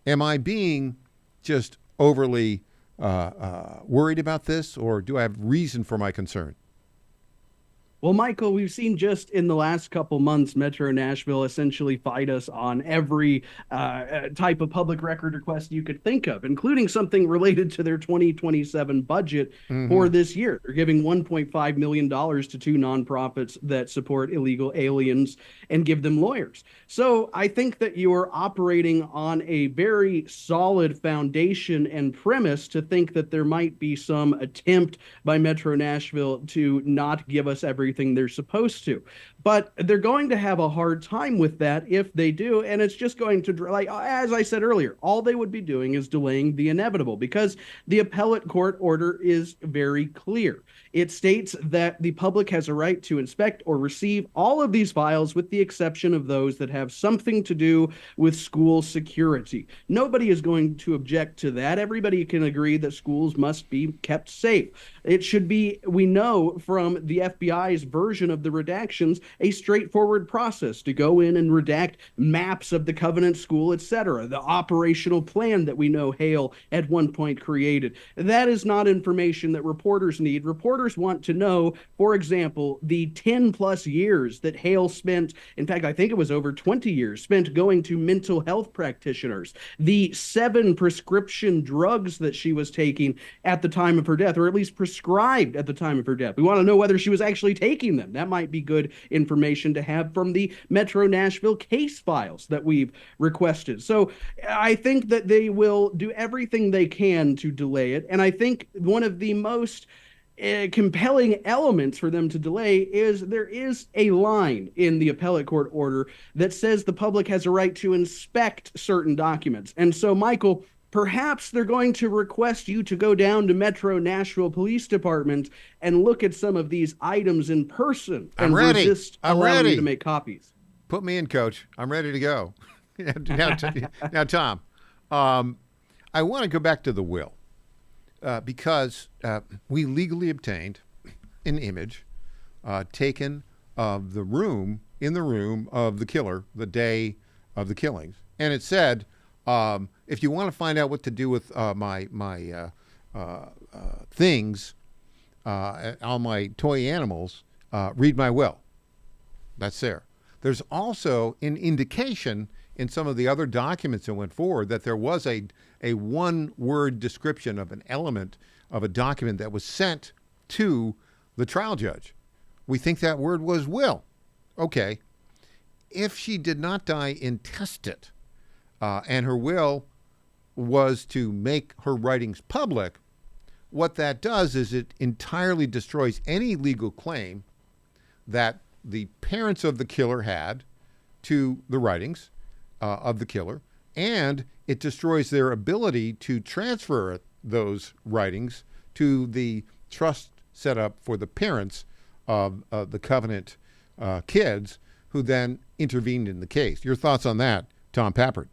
S6: Am I being just overly worried about this, or do I have reason for my concern?
S16: Well, Michael, we've seen just in the last couple months, Metro Nashville essentially fight us on every type of public record request you could think of, including something related to their 2027 budget for this year. They're giving $1.5 million to two nonprofits that support illegal aliens and give them lawyers. So I think that you are operating on a very solid foundation and premise to think that there might be some attempt by Metro Nashville to not give us everything they're supposed to. But they're going to have a hard time with that if they do, and it's just going to, like as I said earlier, all they would be doing is delaying the inevitable, because the appellate court order is very clear. It states that the public has a right to inspect or receive all of these files with the exception of those that have something to do with school security. Nobody is going to object to that. Everybody can agree that schools must be kept safe. It should be, we know from the FBI's version of the redactions, a straightforward process to go in and redact maps of the Covenant School, etc., the operational plan that we know Hale at one point created. That is not information that reporters need. Reporters want to know, for example, the 10 plus years that Hale spent, in fact, I think it was over 20 years, spent going to mental health practitioners, the 7 prescription drugs that she was taking at the time of her death, or at least prescribed at the time of her death. We want to know whether she was actually taking them. That might be good information to have from the Metro Nashville case files that we've requested. So I think that they will do everything they can to delay it. And I think one of the most compelling elements for them to delay is there is a line in the appellate court order that says the public has a right to inspect certain documents. And so, Michael, perhaps they're going to request you to go down to Metro Nashville Police Department and look at some of these items in person and resist allowing you to make copies.
S6: Put me in, Coach. I'm ready to go. Now, Tom, I want to go back to the will because we legally obtained an image taken of the room, in the room of the killer, the day of the killings. And it said, if you want to find out what to do with my things, all my toy animals, read my will. That's there. There's also an indication in some of the other documents that went forward that there was a one-word description of an element of a document that was sent to the trial judge. We think that word was will. Okay. If she did not die intestate, and her will was to make her writings public, what that does is it entirely destroys any legal claim that the parents of the killer had to the writings of the killer, and it destroys their ability to transfer those writings to the trust set up for the parents of the Covenant kids who then intervened in the case. Your thoughts on that, Tom Pappert?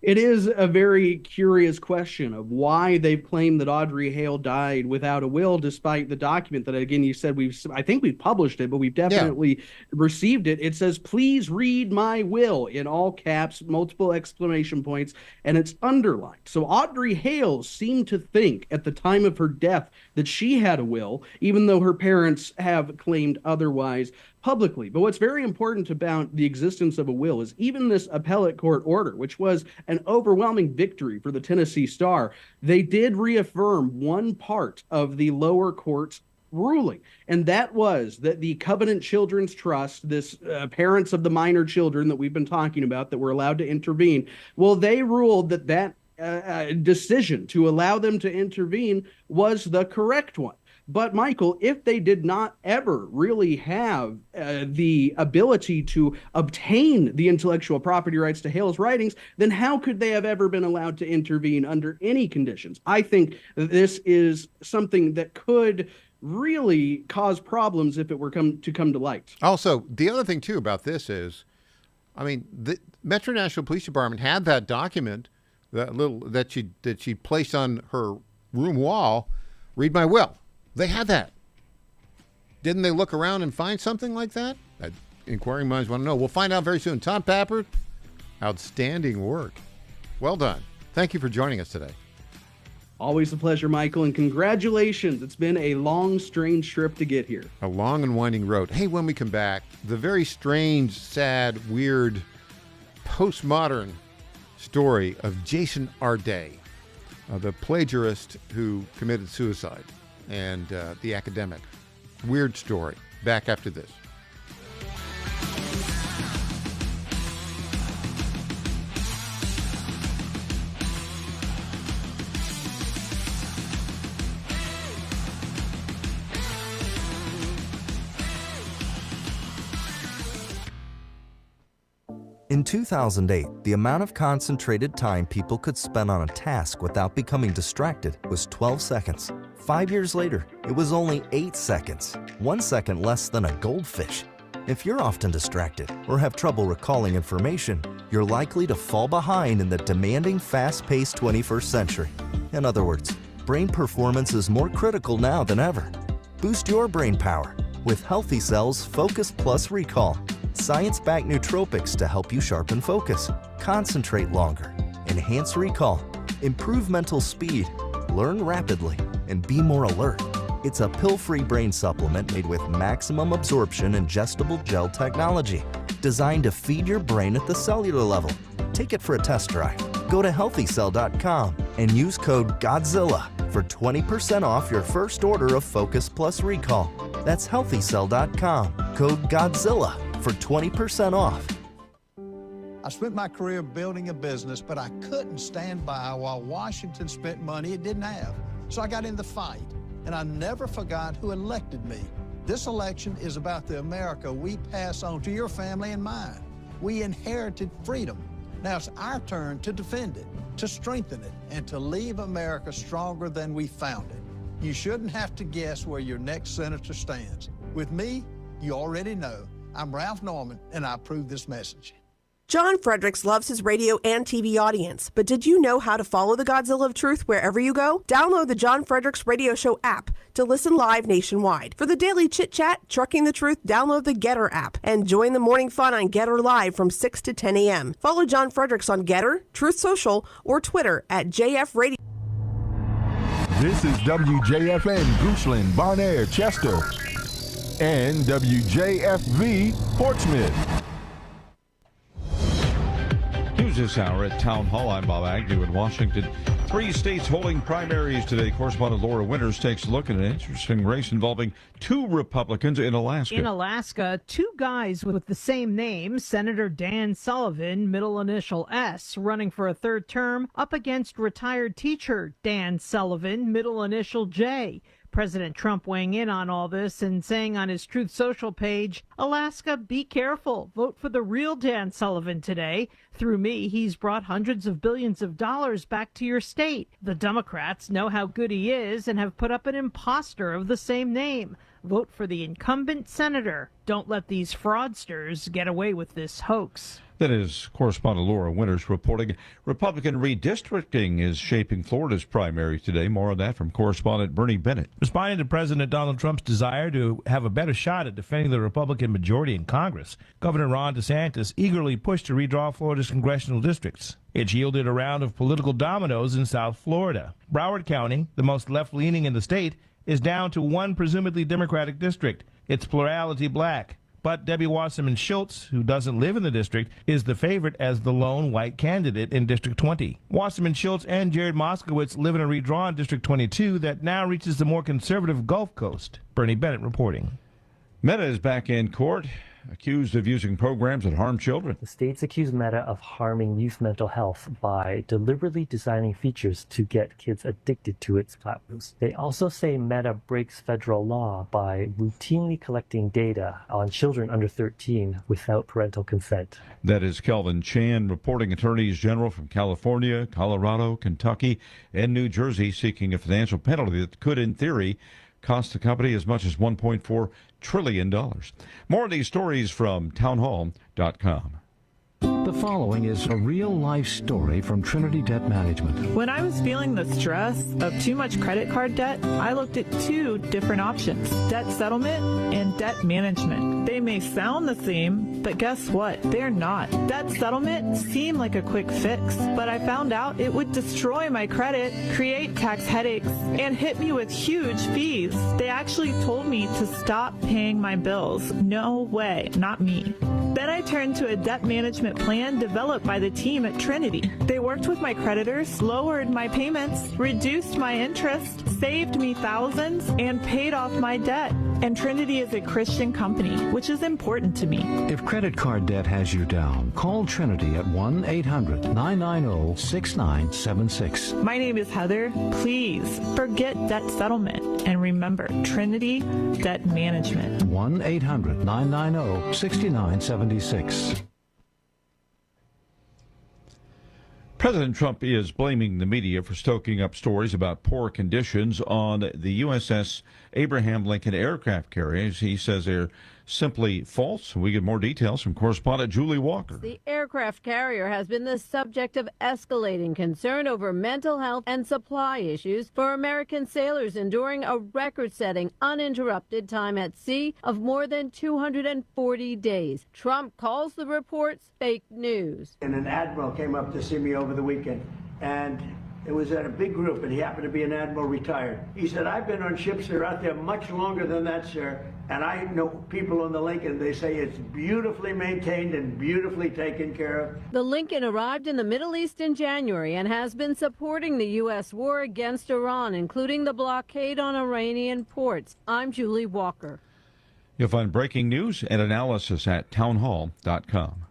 S16: It is a very curious question of why they've claimed that Audrey Hale died without a will, despite the document that, again, you said I think we've published it, but we've definitely received it. It says, please read my will in all caps, multiple exclamation points, and it's underlined. So Audrey Hale seemed to think at the time of her death that she had a will, even though her parents have claimed otherwise publicly. But what's very important about the existence of a will is even this appellate court order, which was an overwhelming victory for the Tennessee Star, they did reaffirm one part of the lower court's ruling, and that was that the Covenant Children's Trust, this parents of the minor children that we've been talking about that were allowed to intervene, well, they ruled that decision to allow them to intervene was the correct one. But, Michael, if they did not ever really have the ability to obtain the intellectual property rights to Hale's writings, then how could they have ever been allowed to intervene under any conditions? I think this is something that could really cause problems if it were to come to light.
S6: Also, the other thing, too, about this is I mean, the Metro Nashville Police Department had that document, that she placed on her room wall. Read my will. They had that. Didn't they look around and find something like that? Inquiring minds want to know. We'll find out very soon. Tom Pappert, outstanding work. Well done. Thank you for joining us today.
S16: Always a pleasure, Michael, and congratulations. It's been a long, strange trip to get here.
S6: A long and winding road. Hey, when we come back, the very strange, sad, weird, postmodern story of Jason Arday, the plagiarist who committed suicide, and the academic. Weird story. Back after this.
S1: In 2008, the amount of concentrated time people could spend on a task without becoming distracted was 12 seconds. 5 years later, it was only 8 seconds, 1 second less than a goldfish. If you're often distracted or have trouble recalling information, you're likely to fall behind in the demanding, fast-paced 21st century. In other words, brain performance is more critical now than ever. Boost your brain power with Healthy Cells Focus Plus Recall. Science-backed nootropics to help you sharpen focus, concentrate longer, enhance recall, improve mental speed, learn rapidly, and be more alert. It's a pill-free brain supplement made with maximum absorption ingestible gel technology, designed to feed your brain at the cellular level. Take it for a test drive. Go to healthycell.com and use code GODZILLA for 20% off your first order of Focus Plus Recall. That's healthycell.com, code GODZILLA for 20% off.
S11: I spent my career building a business, but I couldn't stand by while Washington spent money it didn't have. So I got in the fight, and I never forgot who elected me. This election is about the America we pass on to your family and mine. We inherited freedom. Now it's our turn to defend it, to strengthen it, and to leave America stronger than we found it. You shouldn't have to guess where your next senator stands. With me, you already know. I'm Ralph Norman, and I approve this message.
S4: John Fredericks loves his radio and TV audience, but did you know how to follow the Godzilla of Truth wherever you go? Download the John Fredericks Radio Show app to listen live nationwide. For the daily chit-chat, Trucking the Truth, download the Getter app and join the morning fun on Getter Live from 6 to 10 a.m. Follow John Fredericks on Getter, Truth Social, or Twitter at JF Radio.
S7: This is WJFN, Goochland, Bonaire, Chester, and WJFV, Portsmouth.
S8: News this hour at Town Hall. I'm Bob Agnew in Washington. 3 states holding primaries today. Correspondent Laura Winters takes a look at an interesting race involving 2 Republicans in Alaska.
S9: In Alaska, 2 guys with the same name, Senator Dan Sullivan, middle initial S, running for a 3rd term, up against retired teacher Dan Sullivan, middle initial J. President Trump weighing in on all this and saying on his Truth Social page, Alaska, be careful. Vote for the real Dan Sullivan today. Through me, he's brought hundreds of billions of dollars back to your state. The Democrats know how good he is and have put up an imposter of the same name. Vote for the incumbent senator. Don't let these fraudsters get away with this hoax.
S8: That is correspondent Laura Winters reporting. Republican redistricting is shaping Florida's primaries today. More on that from correspondent Bernie Bennett.
S10: Responding to President Donald Trump's desire to have a better shot at defending the Republican majority in Congress, Governor Ron DeSantis eagerly pushed to redraw Florida's congressional districts. It yielded a round of political dominoes in South Florida. Broward County, the most left-leaning in the state, is down to 1 presumably Democratic district. It's plurality black. But Debbie Wasserman Schultz, who doesn't live in the district, is the favorite as the lone white candidate in District 20. Wasserman Schultz and Jared Moskowitz live in a redrawn District 22 that now reaches the more conservative Gulf Coast. Bernie Bennett reporting.
S8: Meta is back in court, accused of using programs that harm children.
S12: The states accuse Meta of harming youth mental health by deliberately designing features to get kids addicted to its platforms. They also say Meta breaks federal law by routinely collecting data on children under 13 without parental consent.
S8: That is Kelvin Chan reporting. Attorneys general from California, Colorado, Kentucky, and New Jersey seeking a financial penalty that could, in theory, cost the company as much as $1.4 trillion. More of these stories from townhall.com.
S14: The following is a real-life story from Trinity Debt Management.
S18: When I was feeling the stress of too much credit card debt, I looked at two different options: debt settlement and debt management. They may sound the same, but guess what? They're not. Debt settlement seemed like a quick fix, but I found out it would destroy my credit, create tax headaches, and hit me with huge fees. They actually told me to stop paying my bills. No way, not me. Then I turned to a debt management plan developed by the team at Trinity. They worked with my creditors, lowered my payments, reduced my interest, saved me thousands, and paid off my debt. And Trinity is a Christian company, which is important to me.
S14: If credit card debt has you down, call Trinity at 1-800-990-6976.
S18: My name is Heather. Please forget debt settlement and remember Trinity Debt Management.
S14: 1-800-990-6976.
S8: President Trump is blaming the media for stoking up stories about poor conditions on the USS Abraham Lincoln aircraft carriers. He says they're simply false. We get more details from correspondent Julie Walker.
S19: The aircraft carrier has been the subject of escalating concern over mental health and supply issues for American sailors enduring a record-setting uninterrupted time at sea of more than 240 days. Trump calls the reports fake news.
S20: And an admiral came up to see me over the weekend, and it was at a big group, and he happened to be an admiral retired. He said, I've been on ships that are out there much longer than that, sir, and I know people on the Lincoln, they say it's beautifully maintained and beautifully taken care of.
S19: The Lincoln arrived in the Middle East in January and has been supporting the U.S. war against Iran, including the blockade on Iranian ports. I'm Julie Walker.
S8: You'll find breaking news and analysis at townhall.com.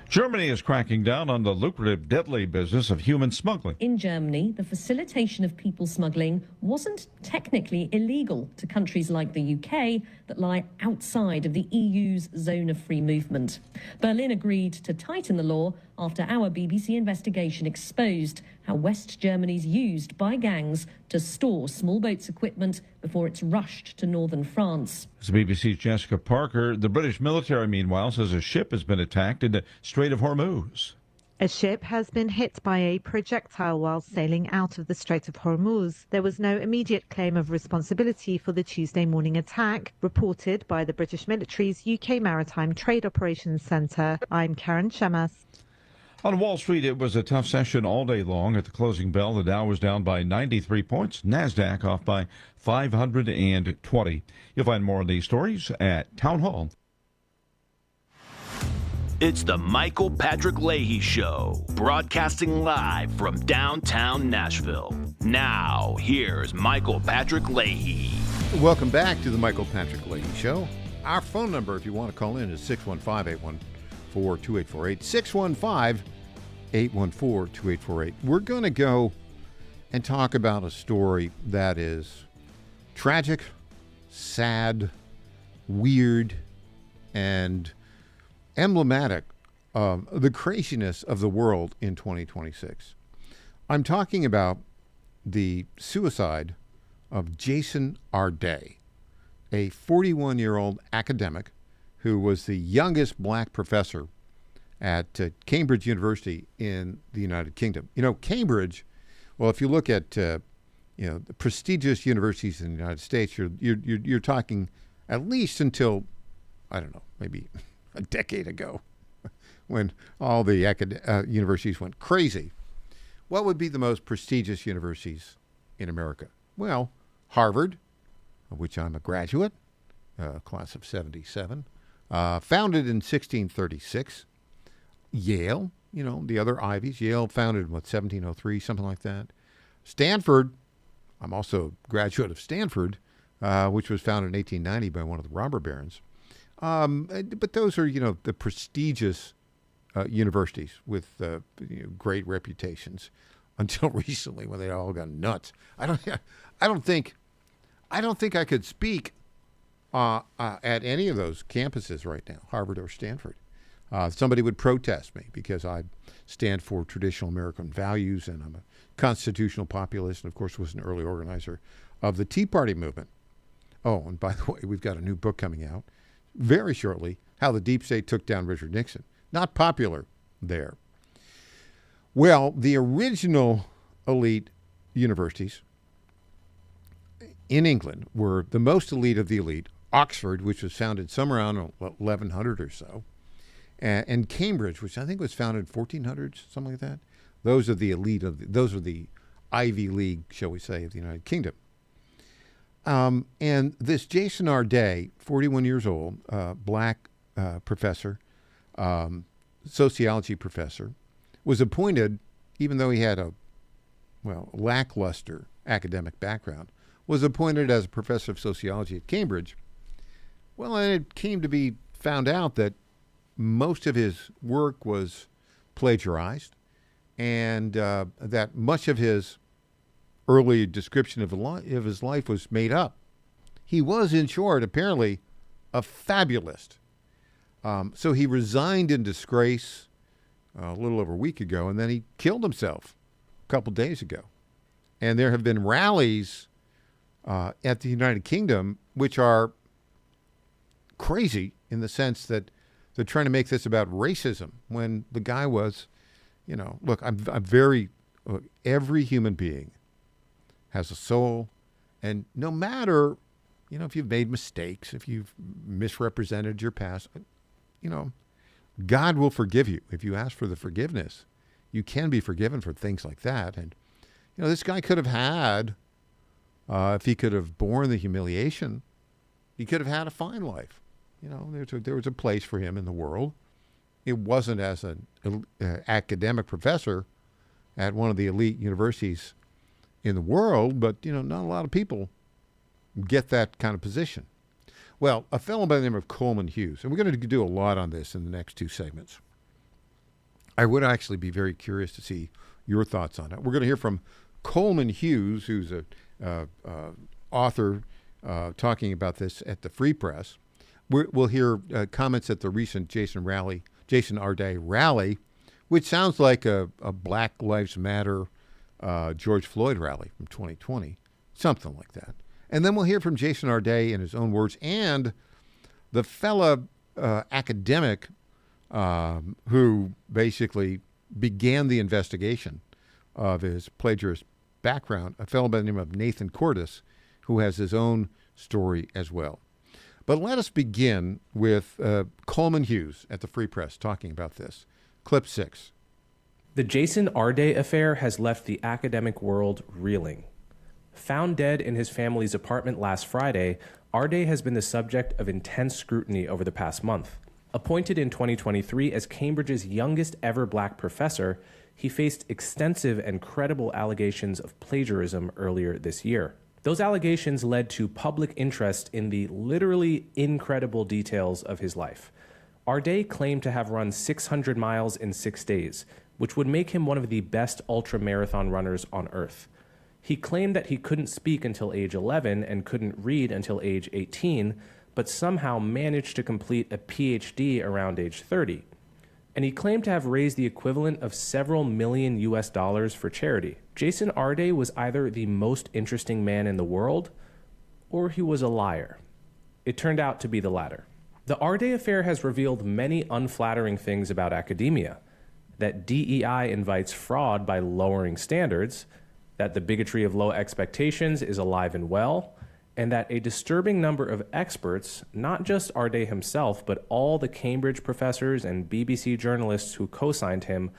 S8: Germany is cracking down on the lucrative, deadly business of human smuggling.
S21: In Germany, the facilitation of people smuggling wasn't technically illegal to countries like the UK that lie outside of the EU's zone of free movement. Berlin agreed to tighten the law after our BBC investigation exposed how West Germany's used by gangs to store small boats' equipment before it's rushed to northern France.
S8: As BBC's Jessica Parker, the British military, meanwhile, says a ship has been attacked in the Strait of Hormuz.
S23: A ship has been hit by a projectile while sailing out of the Strait of Hormuz. There was no immediate claim of responsibility for the Tuesday morning attack, reported by the British military's UK Maritime Trade Operations Centre. I'm Karen Shemas.
S8: On Wall Street, it was a tough session all day long. At the closing bell, the Dow was down by 93 points, NASDAQ off by 520. You'll find more of these stories at Town Hall.
S5: It's the Michael Patrick Leahy Show, broadcasting live from downtown Nashville. Now, here's Michael Patrick Leahy.
S6: Welcome back to the Michael Patrick Leahy Show. Our phone number, if you want to call in, is 615-814-2848. 615-814-2848. We're going to go and talk about a story that is tragic, sad, weird, and emblematic of the craziness of the world in 2026. I'm talking about the suicide of Jason Arday, a 41-year-old academic who was the youngest black professor at Cambridge University in the United Kingdom. You know, Cambridge, well, if you look at the prestigious universities in the United States, you're talking at least until, I don't know, maybe a decade ago, when all the universities went crazy. What would be the most prestigious universities in America? Well, Harvard, of which I'm a graduate, class of 77, founded in 1636. Yale, you know, the other Ivies. Yale founded in, 1703, something like that. Stanford, I'm also a graduate of Stanford, which was founded in 1890 by one of the robber barons. But those are, the prestigious universities with great reputations until recently when they all got nuts. I don't think I could speak at any of those campuses right now, Harvard or Stanford. Somebody would protest me because I stand for traditional American values and I'm a constitutional populist and, of course, was an early organizer of the Tea Party movement. Oh, and by the way, we've got a new book coming out. very shortly how the deep state took down Richard Nixon. Not popular there. Well, the original elite universities in England were the most elite of the elite. Oxford, which was founded somewhere around 1100 or so, and Cambridge, which I think was founded in 1400, something like that. Those are the elite those are the Ivy League, shall we say, of the United Kingdom. And this Jason R. Day, 41 years old, black professor, sociology professor, was appointed, even though he had a lackluster academic background, was appointed as a professor of sociology at Cambridge. Well, and it came to be found out that most of his work was plagiarized, and that much of his early description of his life was made up. He was, in short, apparently a fabulist. So he resigned in disgrace a little over a week ago, and then he killed himself a couple days ago. And there have been rallies at the United Kingdom, which are crazy in the sense that they're trying to make this about racism when the guy was, look, every human being has a soul, and no matter, if you've made mistakes, if you've misrepresented your past, God will forgive you. If you ask for the forgiveness, you can be forgiven for things like that. And, this guy could have had, if he could have borne the humiliation, he could have had a fine life. There was a place for him in the world. It wasn't as an academic professor at one of the elite universities in the world, but, not a lot of people get that kind of position. Well, a fellow by the name of Coleman Hughes, and we're going to do a lot on this in the next two segments. I would actually be very curious to see your thoughts on it. We're going to hear from Coleman Hughes, who's an author talking about this at the Free Press. We'll hear comments at the recent Jason R. Day rally, which sounds like a Black Lives Matter George Floyd rally from 2020, something like that. And then we'll hear from Jason R. Day in his own words, and the fella academic who basically began the investigation of his plagiarist background, a fellow by the name of Nathan Cordes, who has his own story as well. But let us begin with Coleman Hughes at the Free Press talking about this. Clip 6.
S2: The Jason R. Day affair has left the academic world reeling. Found dead in his family's apartment last Friday, R. Day has been the subject of intense scrutiny over the past month. Appointed in 2023 as Cambridge's youngest ever black professor, he faced extensive and credible allegations of plagiarism earlier this year. Those allegations led to public interest in the literally incredible details of his life. R. Day claimed to have run 600 miles in 6 days, which would make him one of the best ultramarathon runners on earth. He claimed that he couldn't speak until age 11 and couldn't read until age 18, but somehow managed to complete a PhD around age 30. And he claimed to have raised the equivalent of several million US for charity. Jason R. Day was either the most interesting man in the world, or he was a liar. It turned out to be the latter. The R. Day affair has revealed many unflattering things about academia: that DEI invites fraud by lowering standards, that the bigotry of low expectations is alive and well, and that a disturbing number of experts, not just R. Day himself, but all the Cambridge professors and BBC journalists who co-signed him,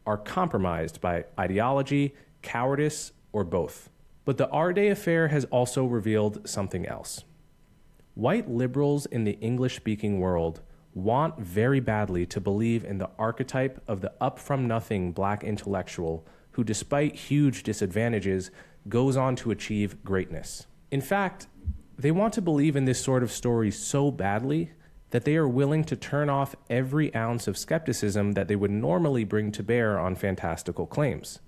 S2: are compromised by ideology, cowardice, or both. But the R. Day affair has also revealed something else. White liberals in the English-speaking world want very badly to believe in the archetype of the up-from-nothing black intellectual who, despite huge disadvantages, goes on to achieve greatness. In fact, they want to believe in this sort of story so badly that they are willing to turn off every ounce of skepticism that they would normally bring to bear on fantastical claims.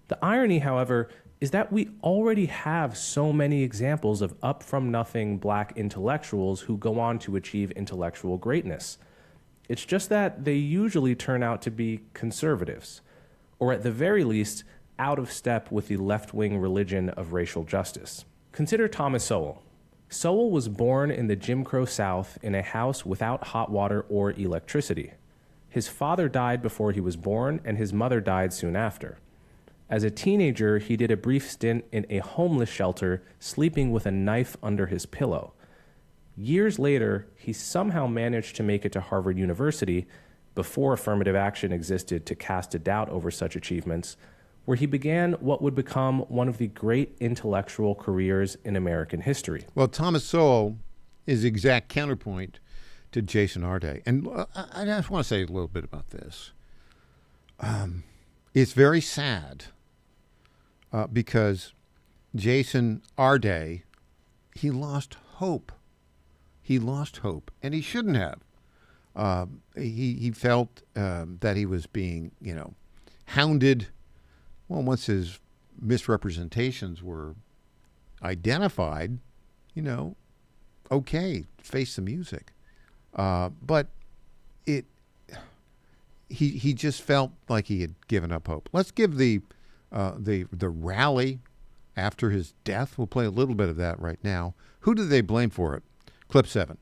S2: The irony, however, is that we already have so many examples of up-from-nothing black intellectuals who go on to achieve intellectual greatness. It's just that they usually turn out to be conservatives, or at the very least, out of step with the left-wing religion of racial justice. Consider Thomas Sowell. Sowell was born in the Jim Crow South in a house without hot water or electricity. His father died before he was born, and his mother died soon after. As a teenager, he did a brief stint in a homeless shelter, sleeping with a knife under his pillow. Years later, he somehow managed to make it to Harvard University, before affirmative action existed to cast a doubt over such achievements, where he began what would become one of the great intellectual careers in American history.
S6: Well, Thomas Sowell is the exact counterpoint to Jason Arday. And I just want to say a little bit about this. It's very sad because Jason Arday, he lost hope. He lost hope, and he shouldn't have. He felt that he was being, hounded. Well, once his misrepresentations were identified, okay, face the music. But he just felt like he had given up hope. Let's give the rally after his death. We'll play a little bit of that right now. Who do they blame for it? Clip 7.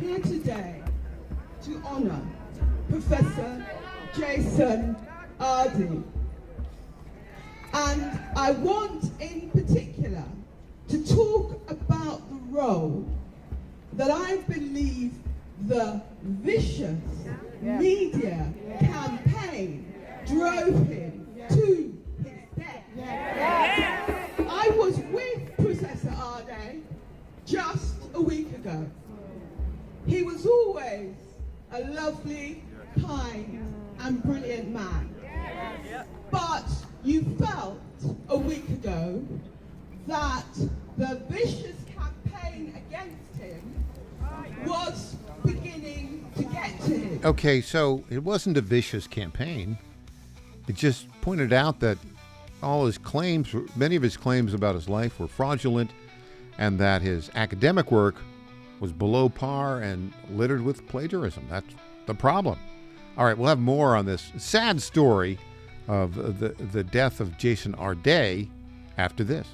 S3: Here today to honor Professor Jason Arday, and I want in particular to talk about the role that I believe the vicious media campaign drove him to his death. I was with Professor Arday just a week ago. He was always a lovely, kind, and brilliant man. But you felt a week ago that the vicious campaign against him was beginning to get to him.
S6: Okay, so it wasn't a vicious campaign. It just pointed out that all his claims, many of his claims about his life were fraudulent, and that his academic work was below par and littered with plagiarism. That's the problem. All right, we'll have more on this sad story of the death of Jason Arday after this.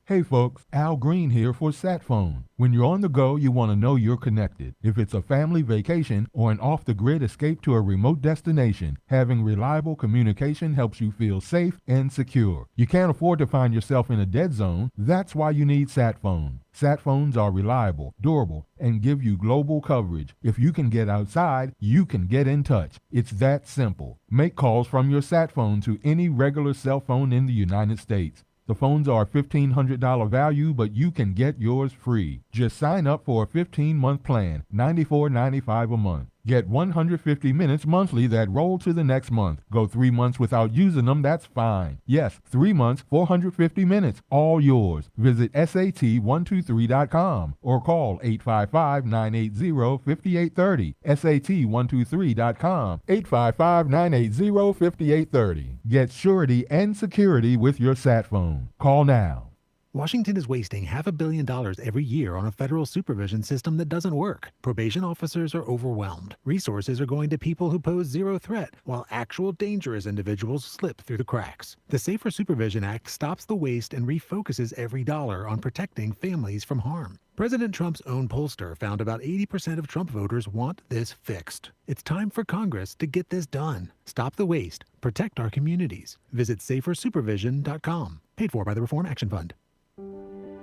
S7: Hey folks, Al Green here for SatPhone. When you're on the go, you want to know you're connected. If it's a family vacation or an off-the-grid escape to a remote destination, having reliable communication helps you feel safe and secure. You can't afford to find yourself in a dead zone. That's why you need SatPhone. SatPhones are reliable, durable, and give you global coverage. If you can get outside, you can get in touch. It's that simple. Make calls from your SatPhone to any regular cell phone in the United States. The phones are $1,500 value, but you can get yours free. Just sign up for a 15-month plan, $94.95 a month. Get 150 minutes monthly that roll to the next month. Go 3 months without using them, that's fine. Yes, 3 months, 450 minutes, all yours. Visit SAT123.com or call 855-980-5830. SAT123.com, 855-980-5830. Get surety and security with your SatPhone. Call now.
S17: Washington is wasting $500 million every year on a federal supervision system that doesn't work. Probation officers are overwhelmed. Resources are going to people who pose zero threat, while actual dangerous individuals slip through the cracks. The Safer Supervision Act stops the waste and refocuses every dollar on protecting families from harm. President Trump's own pollster found about 80% of Trump voters want this fixed. It's time for Congress to get this done. Stop the waste. Protect our communities. Visit safersupervision.com. Paid for by the Reform Action Fund.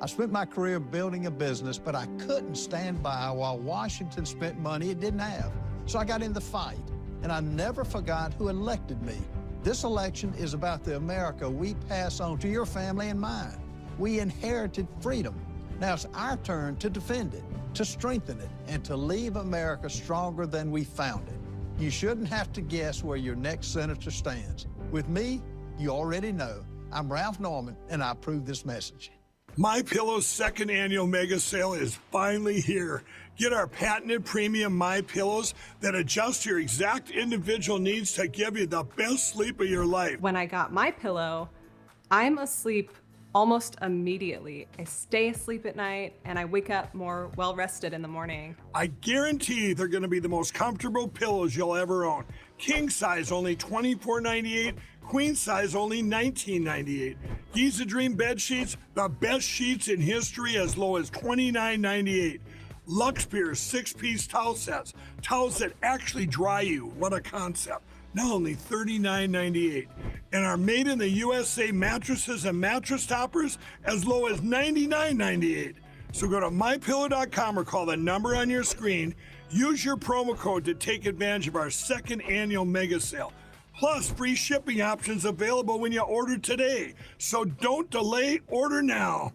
S11: I spent my career building a business, but I couldn't stand by while Washington spent money it didn't have. So I got in the fight, and I never forgot who elected me. This election is about the America we pass on to your family and mine. We inherited freedom. Now it's our turn to defend it, to strengthen it, and to leave America stronger than we found it. You shouldn't have to guess where your next senator stands. With me, You already know. I'm Ralph Norman, and I approve this message.
S13: MyPillow's second annual mega sale is finally here. Get our patented premium MyPillows that adjust your exact individual needs to give you the best sleep of your life.
S15: When I got MyPillow, I'm asleep almost immediately. I stay asleep at night and I wake up more well-rested in the morning.
S13: I guarantee they're going to be the most comfortable pillows you'll ever own. King size only $24.98, queen size only $19.98. Giza Dream bed sheets, the best sheets in history, as low as $29.98. Lux Pierce 6-piece towel sets, towels that actually dry you. What a concept. Now only $39.98. And our made in the USA mattresses and mattress toppers as low as $99.98. So go to mypillow.com or call the number on your screen. Use your promo code to take advantage of our second annual mega sale. Plus, free shipping options available when you order today. So don't delay, order now.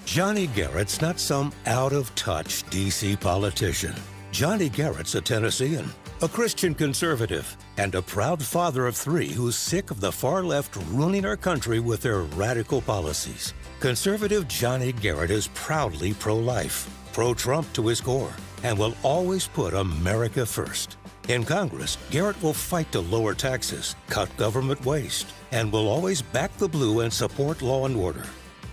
S22: Johnny Garrett's not some out-of-touch D.C. politician. Johnny Garrett's a Tennessean, a Christian conservative, and a proud father of 3 who's sick of the far left ruining our country with their radical policies. Conservative Johnny Garrett is proudly pro-life, pro-Trump to his core, and will always put America first. In Congress, Garrett will fight to lower taxes, cut government waste, and will always back the blue and support law and order.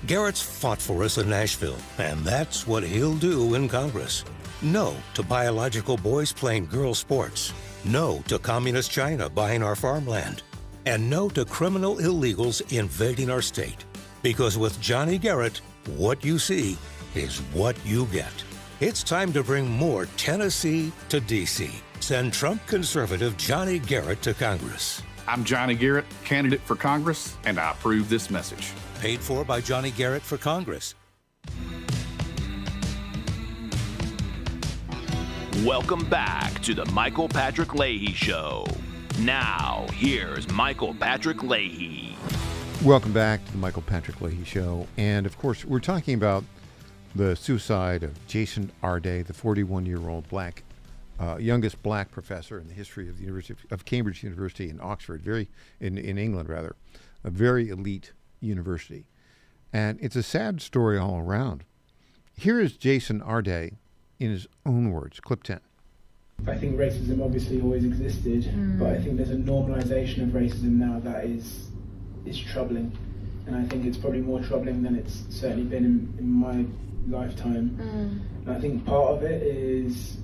S22: Garrett's fought for us in Nashville, and that's what he'll do in Congress. No to biological boys playing girl sports. No to communist China buying our farmland. And no to criminal illegals invading our state. Because with Johnny Garrett, what you see is what you get. It's time to bring more Tennessee to D.C. Send Trump conservative Johnny Garrett to Congress.
S24: I'm Johnny Garrett, candidate for Congress, and I approve this message.
S22: Paid for by Johnny Garrett for Congress.
S5: Welcome back to the Michael Patrick Leahy Show. Now, here's Michael Patrick Leahy.
S6: Welcome back to the Michael Patrick Leahy Show. And, of course, we're talking about the suicide of Jason Arday, the 41-year-old youngest black professor in the history of the University of Cambridge University in Oxford, in England, rather, a very elite university. And it's a sad story all around. Here is Jason Arday in his own words, clip 10.
S25: I think racism obviously always existed, but I think there's a normalization of racism now that is troubling. And I think it's probably more troubling than it's certainly been in my lifetime. And I think part of it is,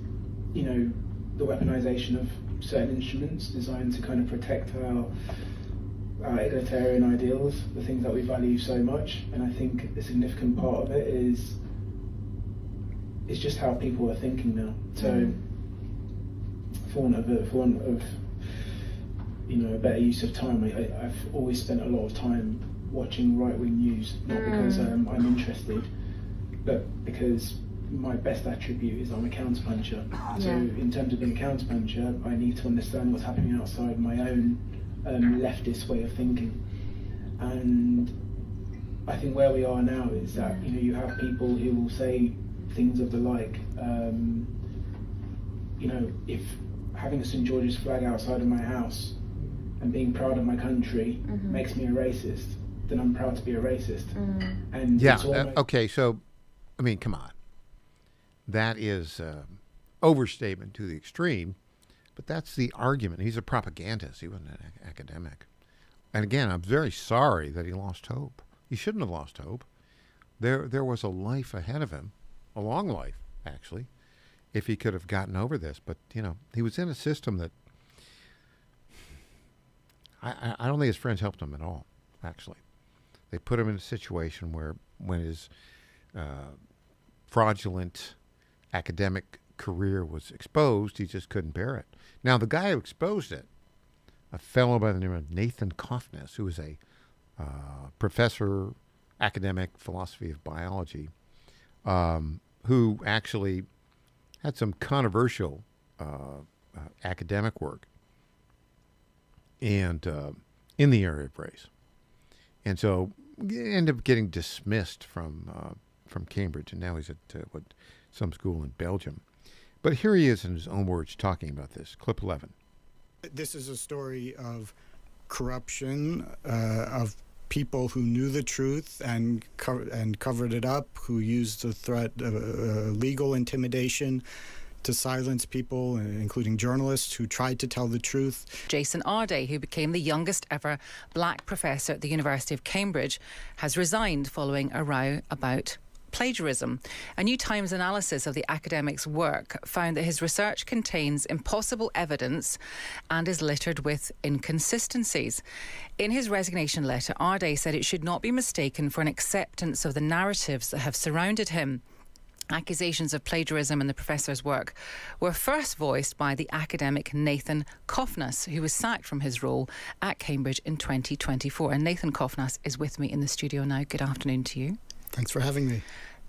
S25: the weaponization of certain instruments designed to kind of protect our egalitarian ideals, the things that we value so much. And I think a significant part of it is just how people are thinking now. So, for want of a better use of time, I've always spent a lot of time watching right-wing news, not because I'm interested, but because my best attribute is I'm a counterpuncher. So in terms of being a counterpuncher, I need to understand what's happening outside my own leftist way of thinking. And I think where we are now is that you have people who will say things of the like, if having a St. George's flag outside of my house and being proud of my country makes me a racist, then I'm proud to be a racist. And
S6: okay, so, come on. That is overstatement to the extreme, but that's the argument. He's a propagandist. He wasn't an academic. And again, I'm very sorry that he lost hope. He shouldn't have lost hope. There was a life ahead of him, a long life, actually, if he could have gotten over this. But, he was in a system that I don't think his friends helped him at all, actually. They put him in a situation where when his fraudulent academic career was exposed, he just couldn't bear it. Now, the guy who exposed it, a fellow by the name of Nathan Koffness, who was a professor, academic, philosophy of biology, who actually had some controversial academic work and in the area of race. And so ended up getting dismissed from Cambridge, and now he's at some school in Belgium. But here he is in his own words talking about this. Clip 11.
S26: This is a story of
S1: corruption of people who knew the truth and covered it up, who used the threat of legal intimidation to silence people, including journalists who tried to tell the truth.
S4: Jason Arday, who became the youngest ever black professor at the University of Cambridge, has resigned following a row about plagiarism. A New Times analysis of the academic's work found that his research contains impossible evidence and is littered with inconsistencies. In his resignation letter, Arday said it should not be mistaken for an acceptance of the narratives that have surrounded him. Accusations of plagiarism in the professor's work were first voiced by the academic Nathan Kofnas, who was sacked from his role at Cambridge in 2024. And Nathan Kofnas is with me in the studio now. Good afternoon to you.
S1: Thanks for having me.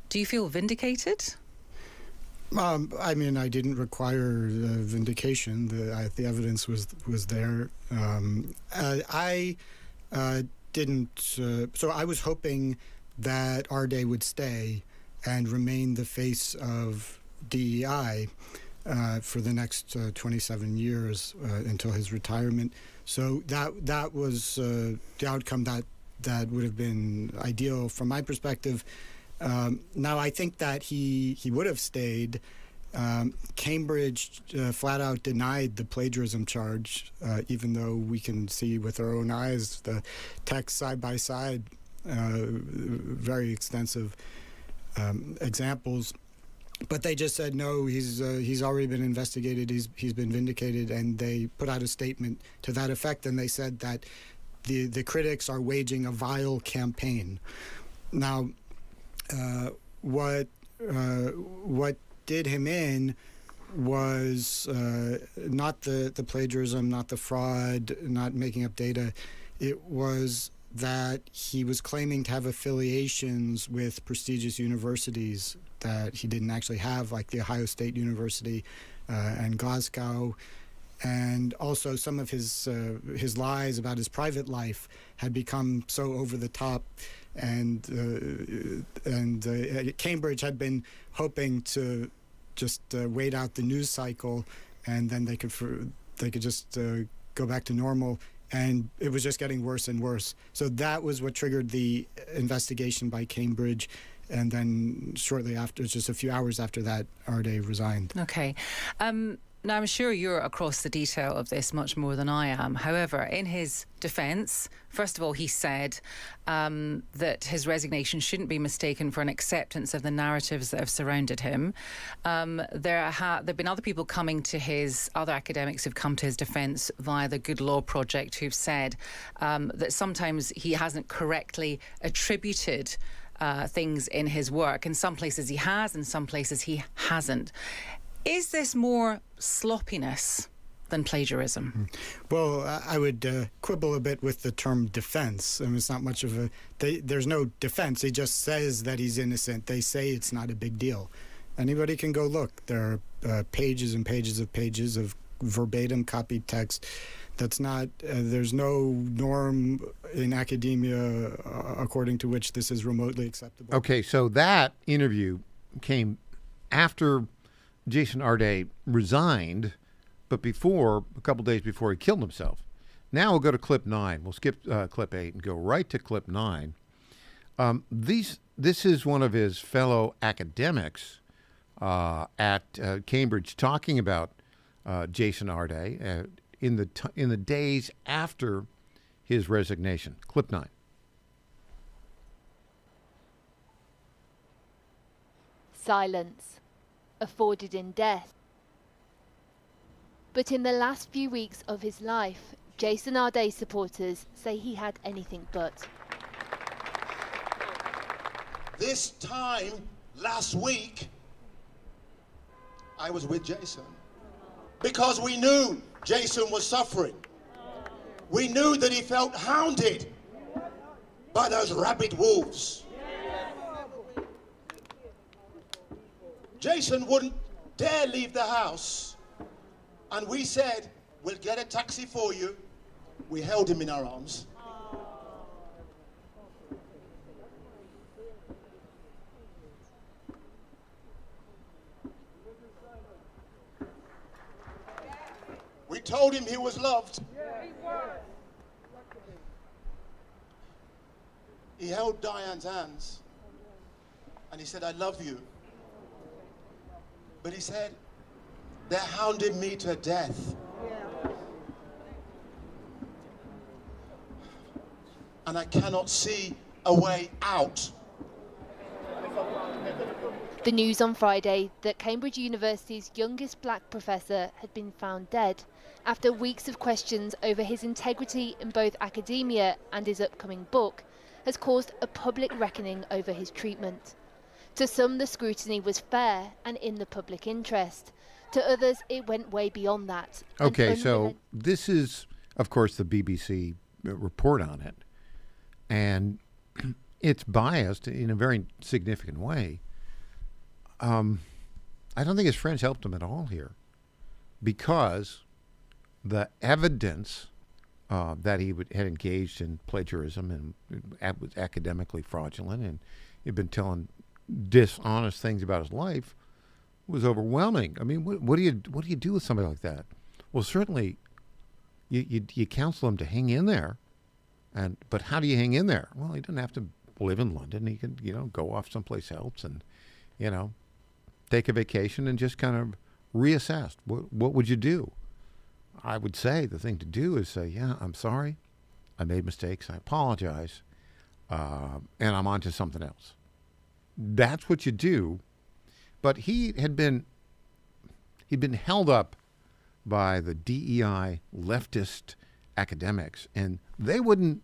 S4: Do you feel vindicated?
S1: I mean, I didn't require vindication. The evidence was there. I didn't. So I was hoping that Arday would stay and remain the face of DEI for the next 27 years until his retirement. So that was the outcome that would have been ideal from my perspective. Now, I think that he would have stayed. Cambridge flat out denied the plagiarism charge, even though we can see with our own eyes the text side by side, very extensive examples. But they just said, no, he's already been investigated, he's been vindicated, and they put out a statement to that effect, and they said that the critics are waging a vile campaign. Now, what did him in was not the plagiarism, not the fraud, not making up data. It was that he was claiming to have affiliations with prestigious universities that he didn't actually have, like the Ohio State University and Glasgow. And also some of his lies about his private life had become so over the top, and Cambridge had been hoping to just wait out the news cycle, and then they could just go back to normal. And it was just getting worse and worse. So that was what triggered the investigation by Cambridge. And then shortly after, just a few hours after that, Arday resigned.
S4: Okay. Now, I'm sure you're across the detail of this much more than I am. However, in his defence, first of all, he said that his resignation shouldn't be mistaken for an acceptance of the narratives that have surrounded him. There have been other people coming to other academics who've come to his defence via the Good Law Project, who've said that sometimes he hasn't correctly attributed things in his work. In some places he has, in some places he hasn't. Is this more sloppiness than plagiarism?
S1: Well, I would quibble a bit with the term defense. I mean, it's not much of there's no defense. He just says that he's innocent. They say it's not a big deal. Anybody can go look. There are pages and pages of verbatim copied text. That's not, there's no norm in academia according to which this is remotely acceptable.
S6: Okay, so that interview came after Jason Arday resigned, but a couple days before he killed himself. Now we'll go to clip 9. We'll skip clip 8 and go right to clip 9. This is one of his fellow academics at Cambridge talking about Jason Arday in the days after his resignation. Clip 9.
S9: Silence afforded in death. But in the last few weeks of his life, Jason Arday supporters say he had anything but.
S10: This time last week, I was with Jason because we knew Jason was suffering. We knew that he felt hounded by those rabid wolves. Jason wouldn't dare leave the house, and we said, we'll get a taxi for you. We held him in our arms. We told him he was loved. he held Diane's hands and he said, I love you. But he said, they're hounding me to death. And I cannot see a way out.
S9: The news on Friday that Cambridge University's youngest black professor had been found dead after weeks of questions over his integrity in both academia and his upcoming book has caused a public reckoning over his treatment. To some, the scrutiny was fair and in the public interest. To others, it went way beyond that.
S6: Okay, so this is, of course, the BBC report on it. And it's biased in a very significant way. I don't think his friends helped him at all here, because the evidence that he had engaged in plagiarism and was academically fraudulent and he'd been telling dishonest things about his life was overwhelming. I mean, what do you do with somebody like that? Well, certainly you counsel him to hang in there, but how do you hang in there? Well, he doesn't have to live in London. He can go off someplace else and take a vacation and just kind of reassess. What would you do? I would say the thing to do is say, yeah, I'm sorry, I made mistakes, I apologize, and I'm on to something else. That's what you do. But he'd been held up by the DEI leftist academics, and they wouldn't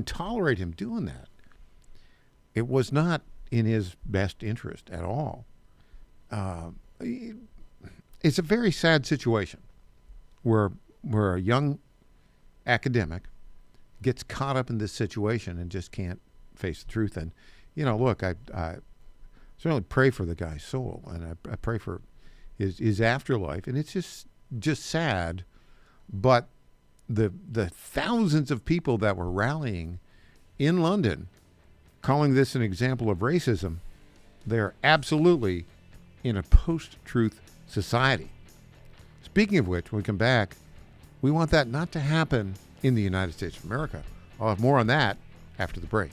S6: tolerate him doing that. It was not in his best interest at all. It's a very sad situation where a young academic gets caught up in this situation and just can't face the truth. And look, I certainly pray for the guy's soul, and I pray for his afterlife. And it's just sad, but the thousands of people that were rallying in London, calling this an example of racism, they're absolutely in a post-truth society. Speaking of which, when we come back, we want that not to happen in the United States of America. I'll have more on that after the break.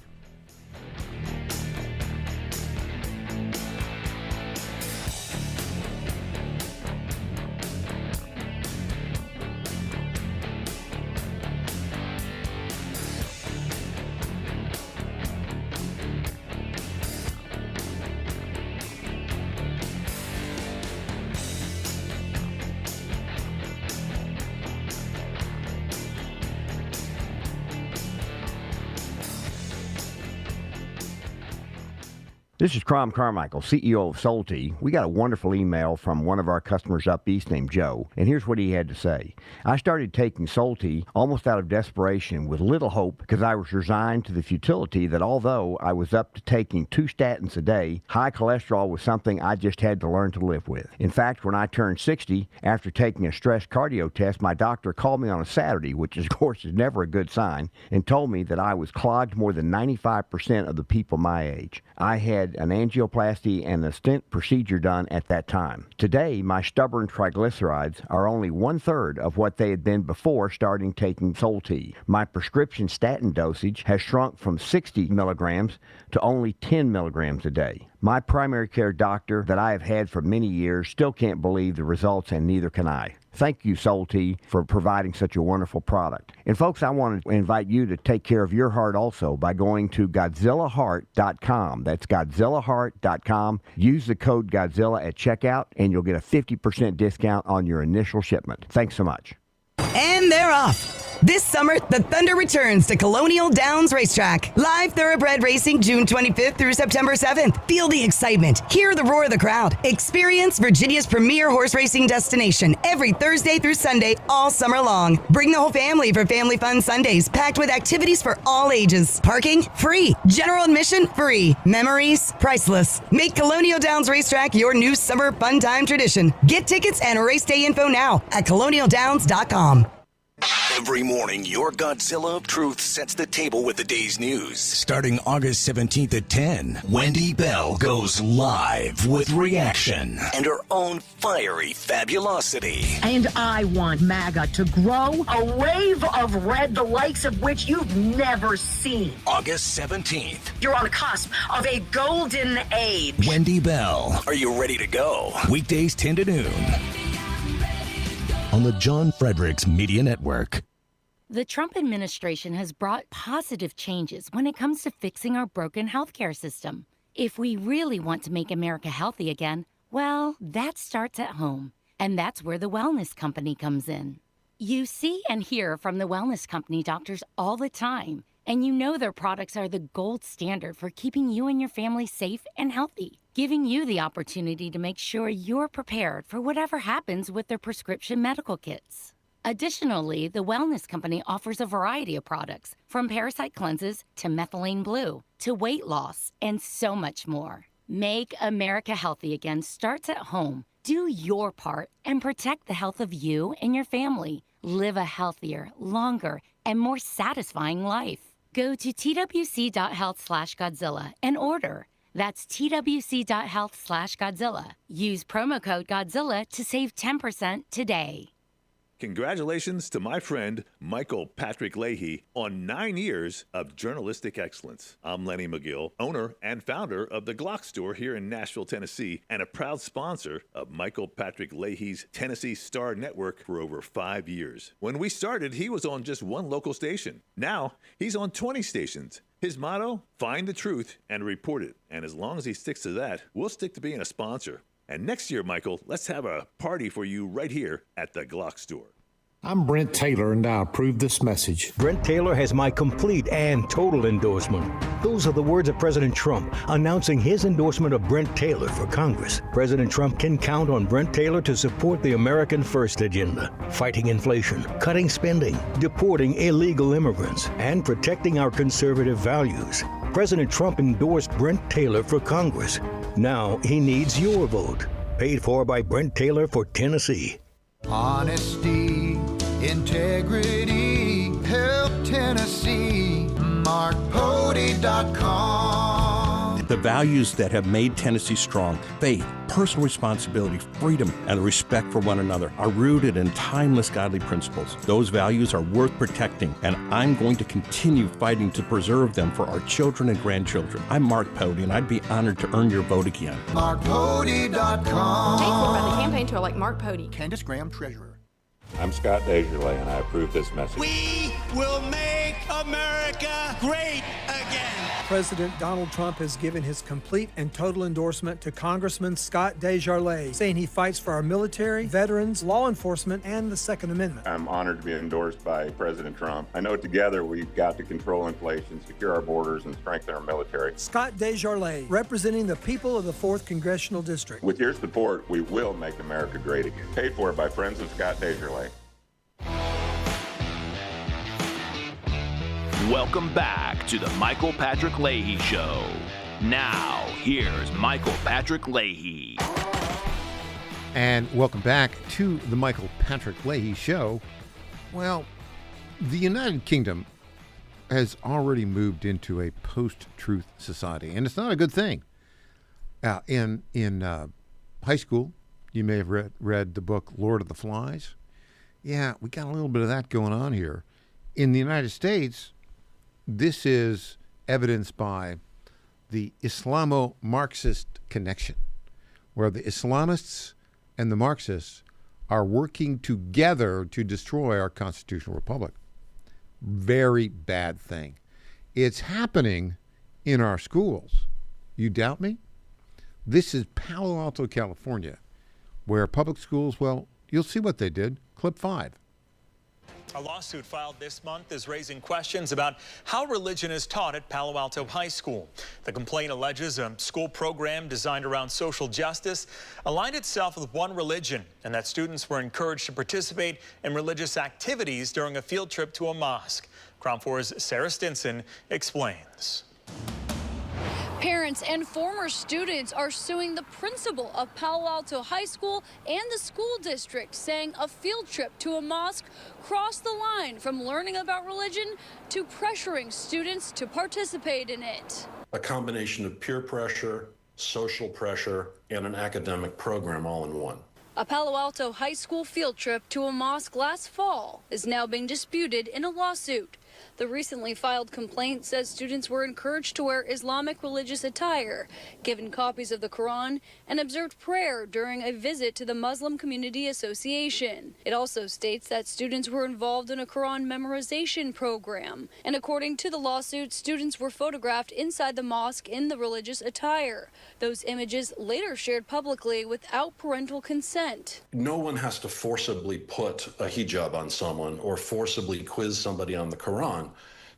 S12: This is Crom Carmichael, CEO of Solti. We got a wonderful email from one of our customers up east named Joe, and here's what he had to say. I started taking Solti almost out of desperation with little hope because I was resigned to the futility that although I was up to taking 2 statins a day, high cholesterol was something I just had to learn to live with. In fact, when I turned 60, after taking a stress cardio test, my doctor called me on a Saturday, which of course is never a good sign, and told me that I was clogged more than 95% of the people my age. I had an angioplasty and a stent procedure done at that time. Today, my stubborn triglycerides are only 1/3 of what they had been before starting taking Solti. My prescription statin dosage has shrunk from 60 milligrams to only 10 milligrams a day. My primary care doctor that I have had for many years still can't believe the results, and neither can I. Thank you, Solti, for providing such a wonderful product. And folks, I want to invite you to take care of your heart also by going to GodzillaHeart.com. That's GodzillaHeart.com. Use the code Godzilla at checkout, and you'll get a 50% discount on your initial shipment. Thanks so much.
S14: And they're off. This summer, the Thunder returns to Colonial Downs Racetrack. Live thoroughbred racing June 25th through September 7th. Feel the excitement. Hear the roar of the crowd. Experience Virginia's premier horse racing destination every Thursday through Sunday all summer long. Bring the whole family for Family Fun Sundays, packed with activities for all ages. Parking? Free. General admission? Free. Memories? Priceless. Make Colonial Downs Racetrack your new summer fun time tradition. Get tickets and race day info now at colonialdowns.com.
S16: Every morning, your Godzilla of Truth sets the table with the day's news. Starting August 17th at 10, Wendy Bell goes live with reaction and her own fiery fabulosity.
S18: And I want MAGA to grow a wave of red, the likes of which you've never seen.
S16: August 17th.
S18: You're on the cusp of a golden age.
S16: Wendy Bell, are you ready to go? Weekdays 10 to noon. On the John Fredericks Media Network.
S19: The Trump administration has brought positive changes when it comes to fixing our broken healthcare system. If we really want to make America healthy again, well, that starts at home. And that's where the Wellness Company comes in. You see and hear from the Wellness Company doctors all the time, and you know their products are the gold standard for keeping you and your family safe and healthy, giving you the opportunity to make sure you're prepared for whatever happens with their prescription medical kits. Additionally, the Wellness Company offers a variety of products, from parasite cleanses to methylene blue to weight loss and so much more. Make America healthy again starts at home. Do your part and protect the health of you and your family. Live a healthier, longer, and more satisfying life. Go to twc.health/Godzilla and order. That's twc.health/Godzilla. Use promo code Godzilla to save 10% today.
S20: Congratulations to my friend Michael Patrick Leahy on 9 years of journalistic excellence. I'm Lenny McGill, owner and founder of the Glock Store here in Nashville, Tennessee, and a proud sponsor of Michael Patrick Leahy's Tennessee Star Network for over 5 years. When we started, he was on just one local station. Now, he's on 20 stations. His motto, find the truth and report it. And as long as he sticks to that, we'll stick to being a sponsor. And next year, Michael, let's have a party for you right here at the Glock Store.
S21: I'm Brent Taylor, and I approve this message.
S26: Brent Taylor has my complete and total endorsement. Those are the words of President Trump announcing his endorsement of Brent Taylor for Congress. President Trump can count on Brent Taylor to support the American First agenda, fighting inflation, cutting spending, deporting illegal immigrants, and protecting our conservative values. President Trump endorsed Brent Taylor for Congress. Now he needs your vote. Paid for by Brent Taylor for Tennessee.
S27: Honesty, integrity, help Tennessee, markpody.com.
S28: The values that have made Tennessee strong, faith, personal responsibility, freedom, and respect for one another, are rooted in timeless godly principles. Those values are worth protecting, and I'm going to continue fighting to preserve them for our children and grandchildren. I'm Mark Pody, and I'd be honored to earn your vote again.
S27: markpody.com.
S29: Paid for by the campaign trail like Mark Pody.
S27: Candace Graham, Treasurer.
S30: I'm Scott Desjardins, and I approve this message.
S31: We will make America great again.
S32: President Donald Trump has given his complete and total endorsement to Congressman Scott Desjardins, saying he fights for our military, veterans, law enforcement, and the Second Amendment.
S30: I'm honored to be endorsed by President Trump. I know together we've got to control inflation, secure our borders, and strengthen our military.
S32: Scott Desjardins, representing the people of the 4th Congressional District.
S30: With your support, we will make America great again. Paid for by friends of Scott Desjardins.
S5: Welcome back to the Michael Patrick Leahy Show. Now, here's Michael Patrick Leahy.
S6: And welcome back to the Michael Patrick Leahy Show. Well, the United Kingdom has already moved into a post-truth society, and it's not a good thing. In high school, you may have read the book Lord of the Flies. Yeah, we got a little bit of that going on here. In the United States, this is evidenced by the Islamo-Marxist connection, where the Islamists and the Marxists are working together to destroy our constitutional republic. Very bad thing. It's happening in our schools. You doubt me? This is Palo Alto, California, where public schools, well, you'll see what they did. Clip 5.
S33: A lawsuit filed this month is raising questions about how religion is taught at Palo Alto High School. The complaint alleges a school program designed around social justice aligned itself with one religion, and that students were encouraged to participate in religious activities during a field trip to a mosque. Crown 4's Sarah Stinson explains.
S2: Parents and former students are suing the principal of Palo Alto High School and the school district, saying a field trip to a mosque crossed the line from learning about religion to pressuring students to participate in it.
S3: A combination of peer pressure, social pressure, and an academic program all in one.
S2: A Palo Alto High School field trip to a mosque last fall is now being disputed in a lawsuit. The recently filed complaint says students were encouraged to wear Islamic religious attire, given copies of the Quran, and observed prayer during a visit to the Muslim Community Association. It also states that students were involved in a Quran memorization program. And according to the lawsuit, students were photographed inside the mosque in the religious attire. Those images later shared publicly without parental consent.
S3: No one has to forcibly put a hijab on someone or forcibly quiz somebody on the Quran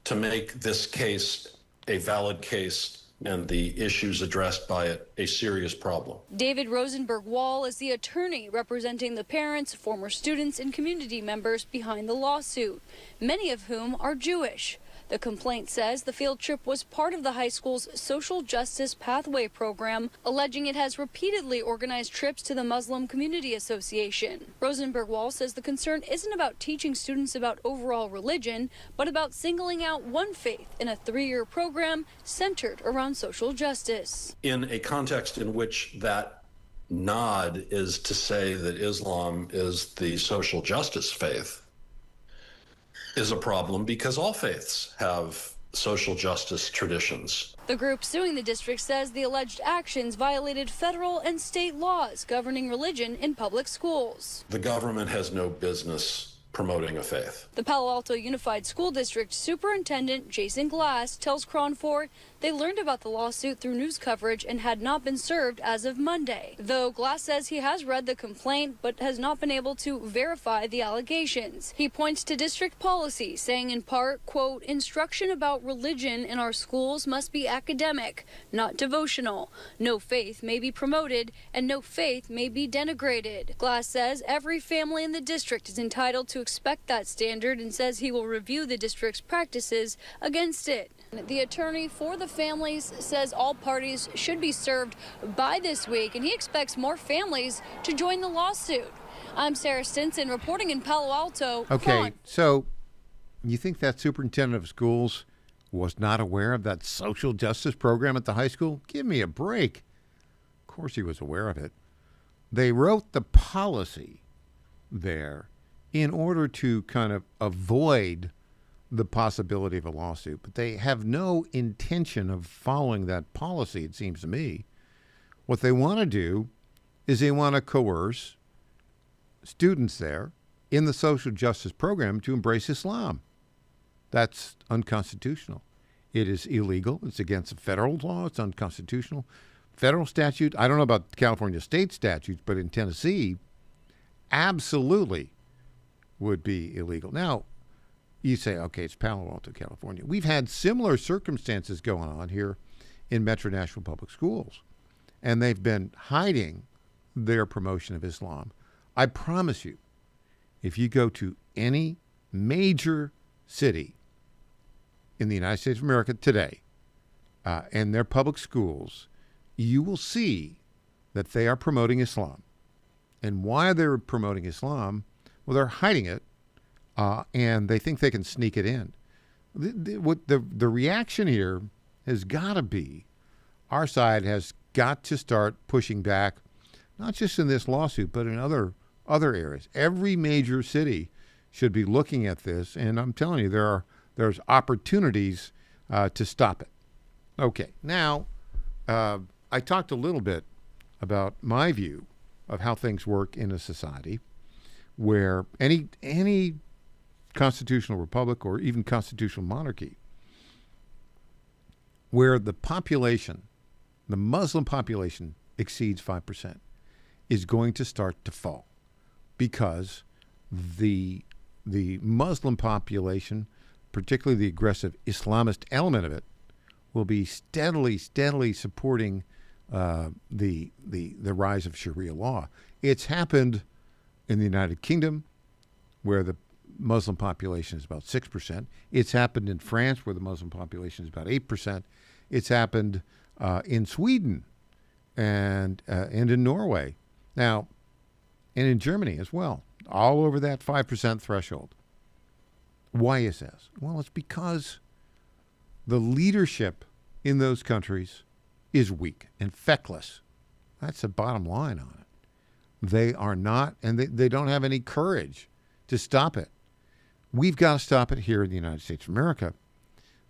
S3: to make this case a valid case and the issues addressed by it a serious problem.
S2: David Rosenberg-Wall is the attorney representing the parents, former students, and community members behind the lawsuit, many of whom are Jewish. The complaint says the field trip was part of the high school's Social Justice Pathway program, alleging it has repeatedly organized trips to the Muslim Community Association. Rosenberg-Wall says the concern isn't about teaching students about overall religion, but about singling out one faith in a 3-year program centered around social justice.
S3: In a context in which that nod is to say that Islam is the social justice faith, is a problem because all faiths have social justice traditions.
S2: The group suing the district says the alleged actions violated federal and state laws governing religion in public schools.
S3: The government has no business promoting a faith.
S2: The Palo Alto Unified School District Superintendent Jason Glass tells KRON 4 they learned about the lawsuit through news coverage and had not been served as of Monday. Though Glass says he has read the complaint but has not been able to verify the allegations. He points to district policy, saying in part, quote, instruction about religion in our schools must be academic, not devotional. No faith may be promoted and no faith may be denigrated. Glass says every family in the district is entitled to expect that standard and says he will review the district's practices against it. The attorney for the families says all parties should be served by this week, and he expects more families to join the lawsuit. I'm Sarah Stinson reporting in Palo Alto.
S6: Okay, so you think that superintendent of schools was not aware of that social justice program at the high school? Give me a break. Of course he was aware of it. They wrote the policy there in order to kind of avoid the possibility of a lawsuit, but they have no intention of following that policy, it seems to me. What they want to do is they want to coerce students there in the social justice program to embrace Islam. That's unconstitutional. It is illegal. It's against the federal law. It's unconstitutional. Federal statute, I don't know about California state statutes, but in Tennessee, absolutely would be illegal. Now, you say, okay, it's Palo Alto, California. We've had similar circumstances going on here in Metro Nashville Public Schools, and they've been hiding their promotion of Islam. I promise you, if you go to any major city in the United States of America today and their public schools, you will see that they are promoting Islam. And why they're promoting Islam? Well, they're hiding it. And they think they can sneak it in. The reaction here has got to be, our side has got to start pushing back, not just in this lawsuit, but in other areas. Every major city should be looking at this, and I'm telling you, there's opportunities to stop it. Okay, now I talked a little bit about my view of how things work in a society where any constitutional republic or even constitutional monarchy, where the population, the Muslim population exceeds 5%, is going to start to fall because the Muslim population, particularly the aggressive Islamist element of it, will be steadily supporting the rise of Sharia law. It's happened in the United Kingdom, where the Muslim population is about 6%. It's happened in France, where the Muslim population is about 8%. It's happened in Sweden, and in Norway. Now, and in Germany as well, all over that 5% threshold. Why is this? Well, it's because the leadership in those countries is weak and feckless. That's the bottom line on it. They are not, and they don't have any courage to stop it. We've got to stop it here in the United States of America.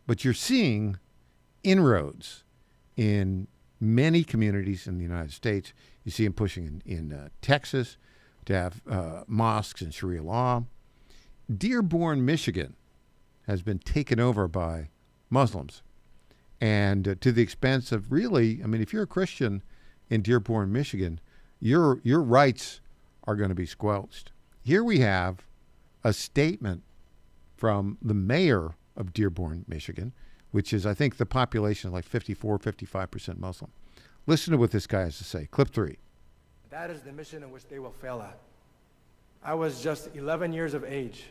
S6: But you're seeing inroads in many communities in the United States. You see them pushing in Texas to have mosques and Sharia law. Dearborn, Michigan has been taken over by Muslims. And to the expense of really, I mean, if you're a Christian in Dearborn, Michigan, your rights are going to be squelched. Here we have a statement from the mayor of Dearborn, Michigan, which is, I think, the population is like 55% Muslim. Listen to what this guy has to say. Clip 3.
S1: That is the mission in which they will fail at. I was just 11 years of age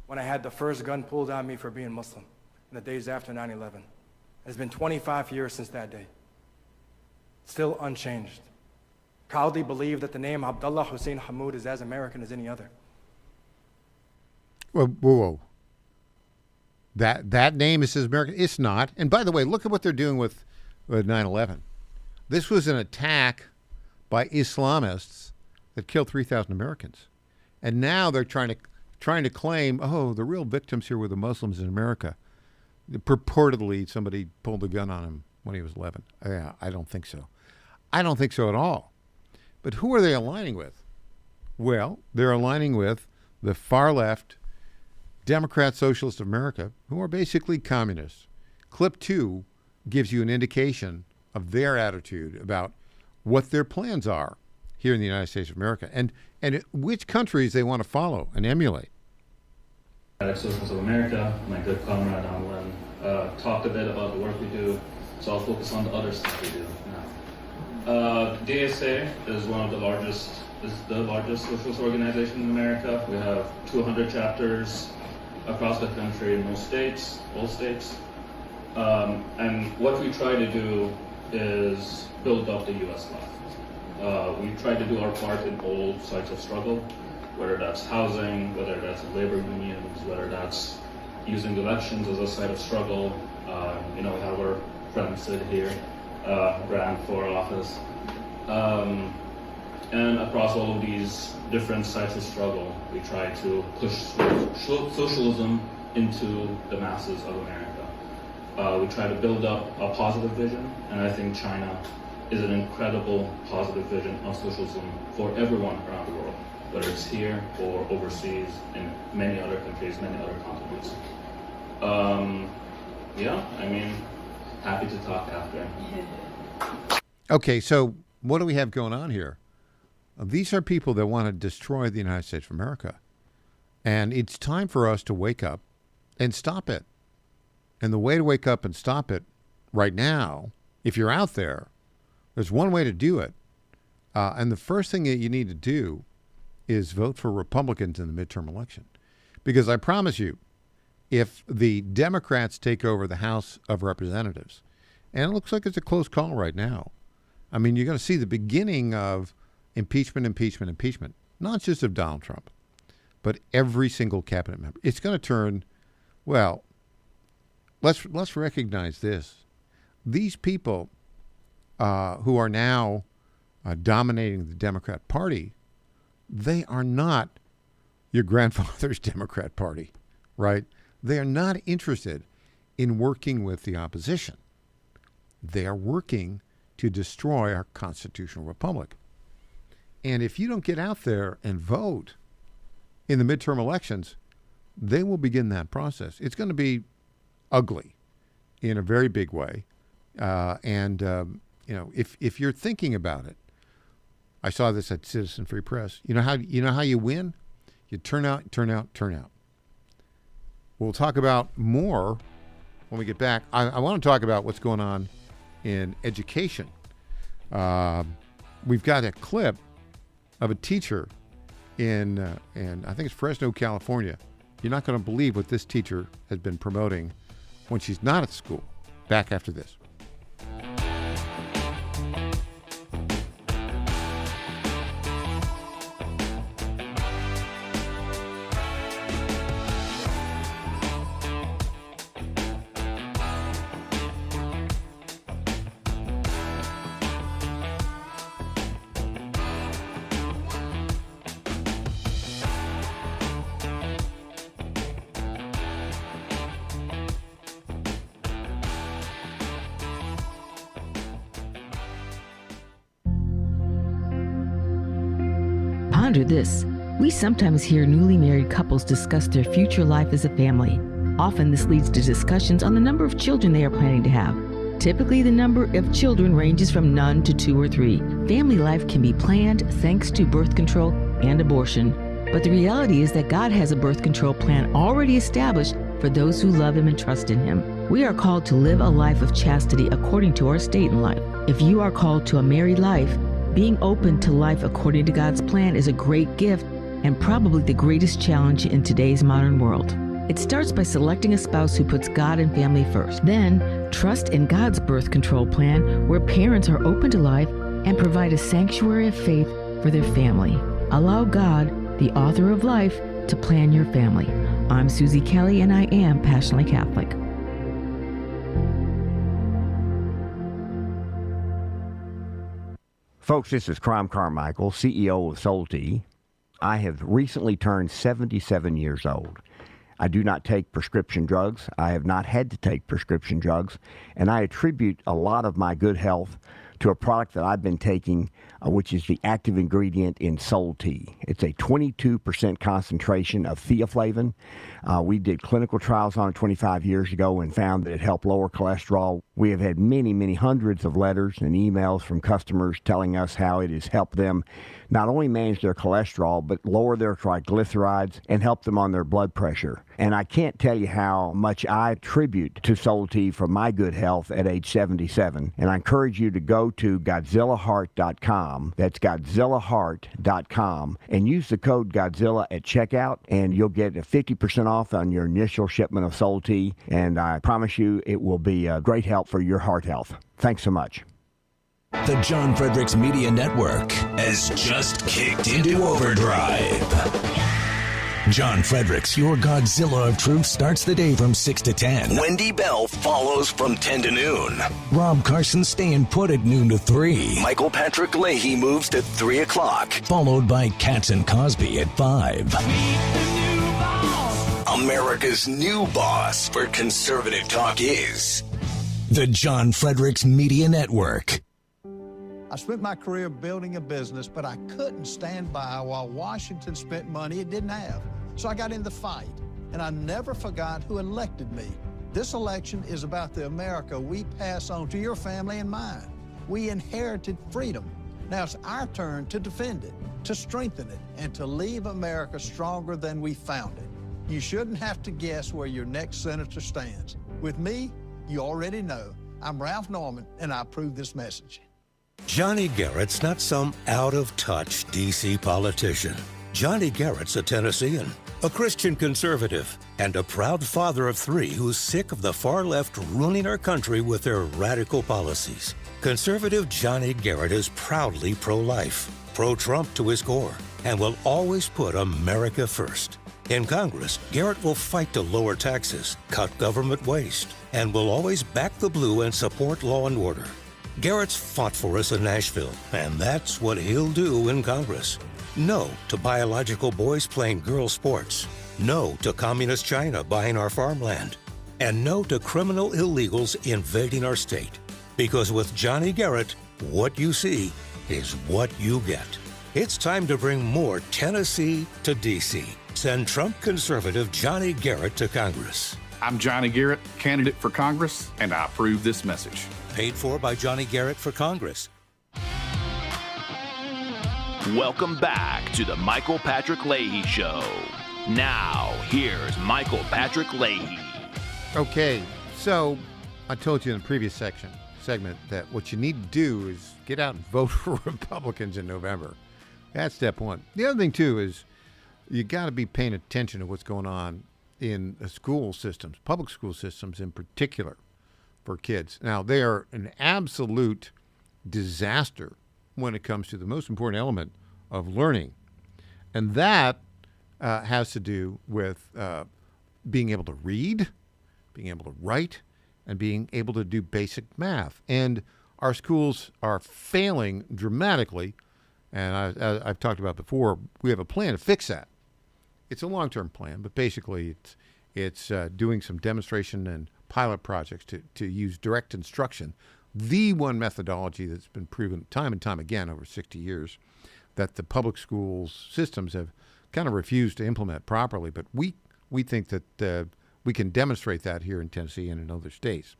S1: when I had the first gun pulled on me for being Muslim in the days after 9/11. It's been 25 years since that day. Still unchanged. Proudly believe that the name Abdullah Hussein Hamoud is as American as any other.
S6: Whoa. That name is as American. It's not. And by the way, look at what they're doing with 9/11. This was an attack by Islamists that killed 3,000 Americans. And now they're trying to claim, oh, the real victims here were the Muslims in America. Purportedly, somebody pulled a gun on him when he was 11. Yeah, I don't think so. I don't think so at all. But who are they aligning with? Well, they're aligning with the far left Democrat Socialists of America, who are basically communists. Clip 2 gives you an indication of their attitude about what their plans are here in the United States of America and which countries they want to follow and emulate.
S4: Socialists of America, my good comrade Alan, talked a bit about the work we do, so I'll focus on the other stuff we do now. DSA is the largest socialist organization in America. We have 200 chapters across the country in most states, all states. And what we try to do is build up the U.S. left. We try to do our part in all sides of struggle, whether that's housing, whether that's labor unions, whether that's using elections as a site of struggle. We have our friend Sid here, ran for office. And across all of these different sites of struggle, we try to push socialism into the masses of America. We try to build up a positive vision, and I think China is an incredible positive vision of socialism for everyone around the world, whether it's here or overseas in many other countries, many other continents. Happy to talk after.
S6: Okay, so what do we have going on here? These are people that want to destroy the United States of America. And it's time for us to wake up and stop it. And the way to wake up and stop it right now, if you're out there, there's one way to do it. And the first thing that you need to do is vote for Republicans in the midterm election. Because I promise you, if the Democrats take over the House of Representatives, and it looks like it's a close call right now, I mean, you're going to see the beginning of impeachment, not just of Donald Trump, but every single cabinet member. It's going to turn, well, let's recognize this. These people who are now dominating the Democrat Party, they are not your grandfather's Democrat Party, right? They are not interested in working with the opposition. They are working to destroy our constitutional republic. And if you don't get out there and vote in the midterm elections, they will begin that process. It's going to be ugly in a very big way. If you're thinking about it, I saw this at Citizen Free Press. You know how you win? You turn out. We'll talk about more when we get back. I want to talk about what's going on in education. We've got a clip of a teacher in I think it's Fresno, California. You're not going to believe what this teacher has been promoting when she's not at school. Back after this.
S7: Ponder this. We sometimes hear newly married couples discuss their future life as a family. Often this leads to discussions on the number of children they are planning to have. Typically, the number of children ranges from none to 2 or 3. Family life can be planned thanks to birth control and abortion. But the reality is that God has a birth control plan already established for those who love Him and trust in Him. We are called to live a life of chastity according to our state in life. If you are called to a married life, being open to life according to God's plan is a great gift and probably the greatest challenge in today's modern world. It starts by selecting a spouse who puts God and family first. Then, trust in God's birth control plan, where parents are open to life and provide a sanctuary of faith for their family. Allow God, the author of life, to plan your family. I'm Susie Kelly, and I am passionately Catholic.
S8: Folks, this is Crime Carmichael, CEO of Soul Tea. I have recently turned 77 years old. I do not take prescription drugs. I have not had to take prescription drugs, and I attribute a lot of my good health to a product that I've been taking, which is the active ingredient in Soul Tea. It's a 22% concentration of theaflavin. We did clinical trials on it 25 years ago and found that it helped lower cholesterol. We have had many, many hundreds of letters and emails from customers telling us how it has helped them not only manage their cholesterol, but lower their triglycerides and help them on their blood pressure. And I can't tell you how much I attribute to Soul Tea for my good health at age 77. And I encourage you to go to GodzillaHeart.com. That's GodzillaHeart.com. And use the code Godzilla at checkout, and you'll get a 50% off on your initial shipment of Soul Tea. And I promise you it will be a great help for your heart health. Thanks so much.
S16: The John Fredericks Media Network has just kicked into overdrive. John Fredericks, your Godzilla of Truth, starts the day from 6 to 10. Wendy Bell follows from 10 to noon. Rob Carson staying put at noon to 3. Michael Patrick Leahy moves to 3 o'clock, followed by Katz and Cosby at 5. America's new boss for conservative talk is the John Fredericks Media Network.
S27: I spent my career building a business, but I couldn't stand by while Washington spent money it didn't have. So I got in the fight, and I never forgot who elected me. This election is about the America we pass on to your family and mine. We inherited freedom. Now it's our turn to defend it, to strengthen it, and to leave America stronger than we found it. You shouldn't have to guess where your next senator stands. With me, you already know. I'm Ralph Norman, and I approve this message.
S9: Johnny Garrett's not some out-of-touch D.C. politician. Johnny Garrett's a Tennessean, a Christian conservative, and a proud father of 3 who's sick of the far left ruining our country with their radical policies. Conservative Johnny Garrett is proudly pro-life, pro-Trump to his core, and will always put America first. In Congress, Garrett will fight to lower taxes, cut government waste, and will always back the blue and support law and order. Garrett's fought for us in Nashville, and that's what he'll do in Congress. No to biological boys playing girl sports. No to communist China buying our farmland. And no to criminal illegals invading our state. Because with Johnny Garrett, what you see is what you get. It's time to bring more Tennessee to D.C. Send Trump conservative Johnny Garrett to Congress.
S10: I'm Johnny Garrett, candidate for Congress, and I approve this message.
S9: Paid for by Johnny Garrett for Congress.
S5: Welcome back to the Michael Patrick Leahy Show. Now, here's Michael Patrick Leahy.
S6: Okay, so I told you in the previous segment that what you need to do is get out and vote for Republicans in November. That's step one. The other thing, too, is you got to be paying attention to what's going on in the school systems, public school systems in particular, for kids. Now, they are an absolute disaster when it comes to the most important element of learning. And that has to do with being able to read, being able to write, and being able to do basic math. And our schools are failing dramatically. And I've talked about before, we have a plan to fix that. It's a long-term plan, but basically it's doing some demonstration and pilot projects to use direct instruction, the one methodology that's been proven time and time again over 60 years that the public schools systems have kind of refused to implement properly. But we think that we can demonstrate that here in Tennessee and in other states.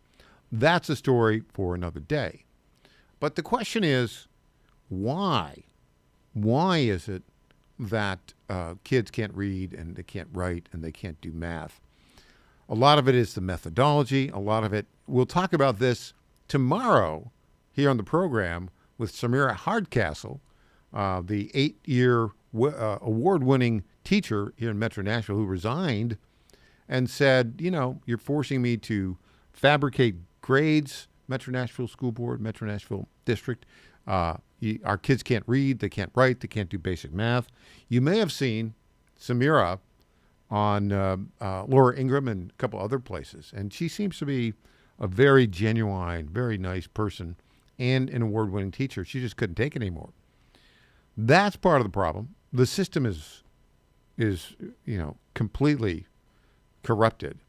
S6: That's a story for another day. But the question is, why? Why is it that kids can't read and they can't write and they can't do math? A lot of it is the methodology. A lot of it, we'll talk about this tomorrow here on the program with Samira Hardcastle, the 8-year award-winning teacher here in Metro Nashville who resigned and said, you're forcing me to fabricate grades, Metro Nashville School Board, Metro Nashville District. Our kids can't read, they can't write, they can't do basic math. You may have seen Samira on Laura Ingraham and a couple other places, and she seems to be a very genuine, very nice person and an award-winning teacher. She just couldn't take it anymore. That's part of the problem. The system is completely corrupted.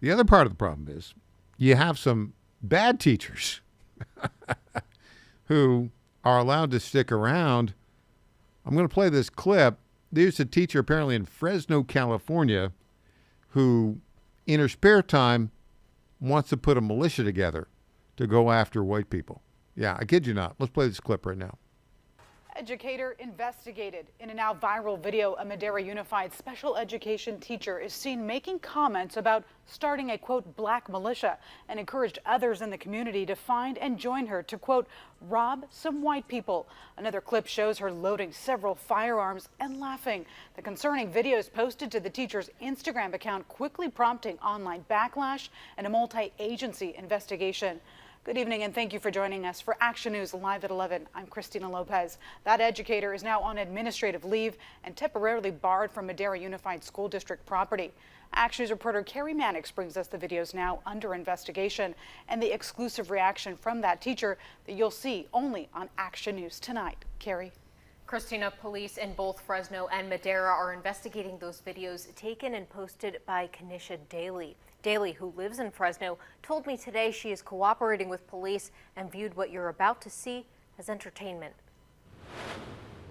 S6: The other part of the problem is you have some bad teachers who are allowed to stick around. I'm going to play this clip. There's a teacher apparently in Fresno, California, who in her spare time wants to put a militia together to go after white people. Yeah, I kid you not. Let's play this clip right now.
S11: Educator investigated. In a now viral video, a Madera Unified special education teacher is seen making comments about starting a, quote, black militia, and encouraged others in the community to find and join her to, quote, rob some white people. Another clip shows her loading several firearms and laughing. The concerning videos posted to the teacher's Instagram account quickly prompting online backlash and a multi-agency investigation. Good evening and thank you for joining us for Action News Live at 11. I'm Christina Lopez. That educator is now on administrative leave and temporarily barred from Madera Unified School District property. Action News reporter Carrie Mannix brings us the videos now under investigation and the exclusive reaction from that teacher that you'll see only on Action News tonight. Carrie.
S12: Christina, police in both Fresno and Madera are investigating those videos taken and posted by Kenisha Daly. Daly, who lives in Fresno, told me today she is cooperating with police and viewed what you're about to see as entertainment.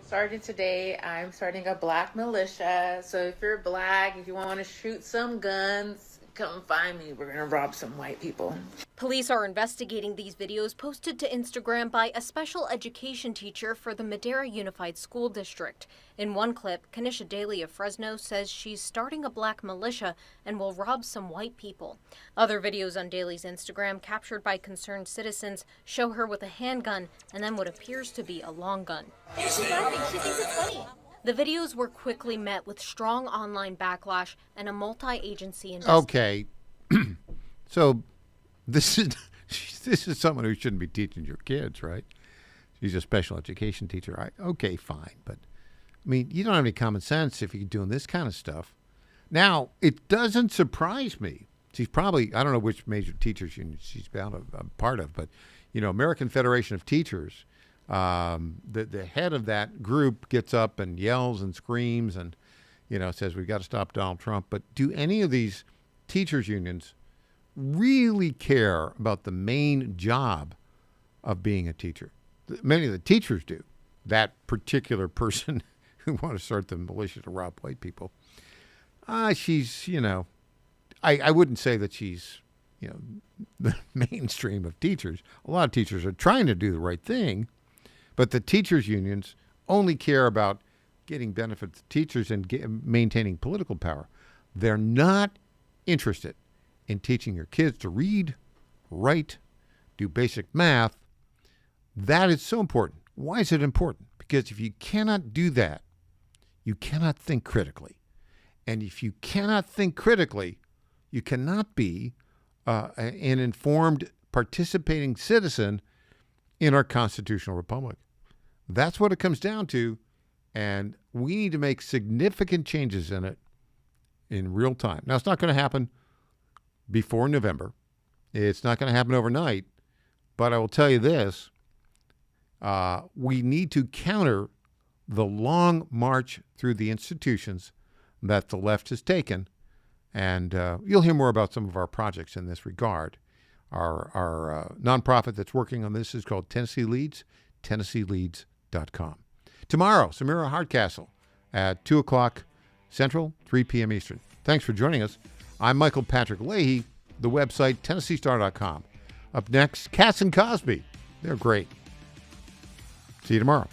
S13: Starting today, I'm starting a black militia. So if you're black, if you want to shoot some guns, come find me. We're going to rob some white people.
S12: Police are investigating these videos posted to Instagram by a special education teacher for the Madera Unified School District. In one clip, Kenisha Daly of Fresno says she's starting a black militia and will rob some white people. Other videos on Daly's Instagram captured by concerned citizens show her with a handgun and then what appears to be a long gun. She's laughing. She thinks it's funny. The videos were quickly met with strong online backlash and a multi-agency investigation.
S6: Okay, so this is someone who shouldn't be teaching your kids, right? She's a special education teacher. Right? Okay, fine, but I mean, you don't have any common sense if you're doing this kind of stuff. Now, it doesn't surprise me. She's probably, I don't know which major teachers union she's a part of, but American Federation of Teachers. The head of that group gets up and yells and screams and, says we've got to stop Donald Trump. But do any of these teachers unions really care about the main job of being a teacher? Many of the teachers do. That particular person who want to start the militia to rob white people. She's, I wouldn't say that she's, the mainstream of teachers. A lot of teachers are trying to do the right thing. But the teachers' unions only care about getting benefits to teachers and maintaining political power. They're not interested in teaching your kids to read, write, do basic math. That is so important. Why is it important? Because if you cannot do that, you cannot think critically. And if you cannot think critically, you cannot be an informed, participating citizen in our constitutional republic. That's what it comes down to, and we need to make significant changes in it in real time. Now, it's not going to happen before November. It's not going to happen overnight, but I will tell you this. We need to counter the long march through the institutions that the left has taken, and you'll hear more about some of our projects in this regard. Our nonprofit that's working on this is called Tennessee Leads, TennesseeLeads.com. Tomorrow, Samira Hardcastle at 2 o'clock Central, 3 p.m. Eastern. Thanks for joining us. I'm Michael Patrick Leahy, the website TennesseeStar.com. Up next, Cass and Cosby. They're great. See you tomorrow.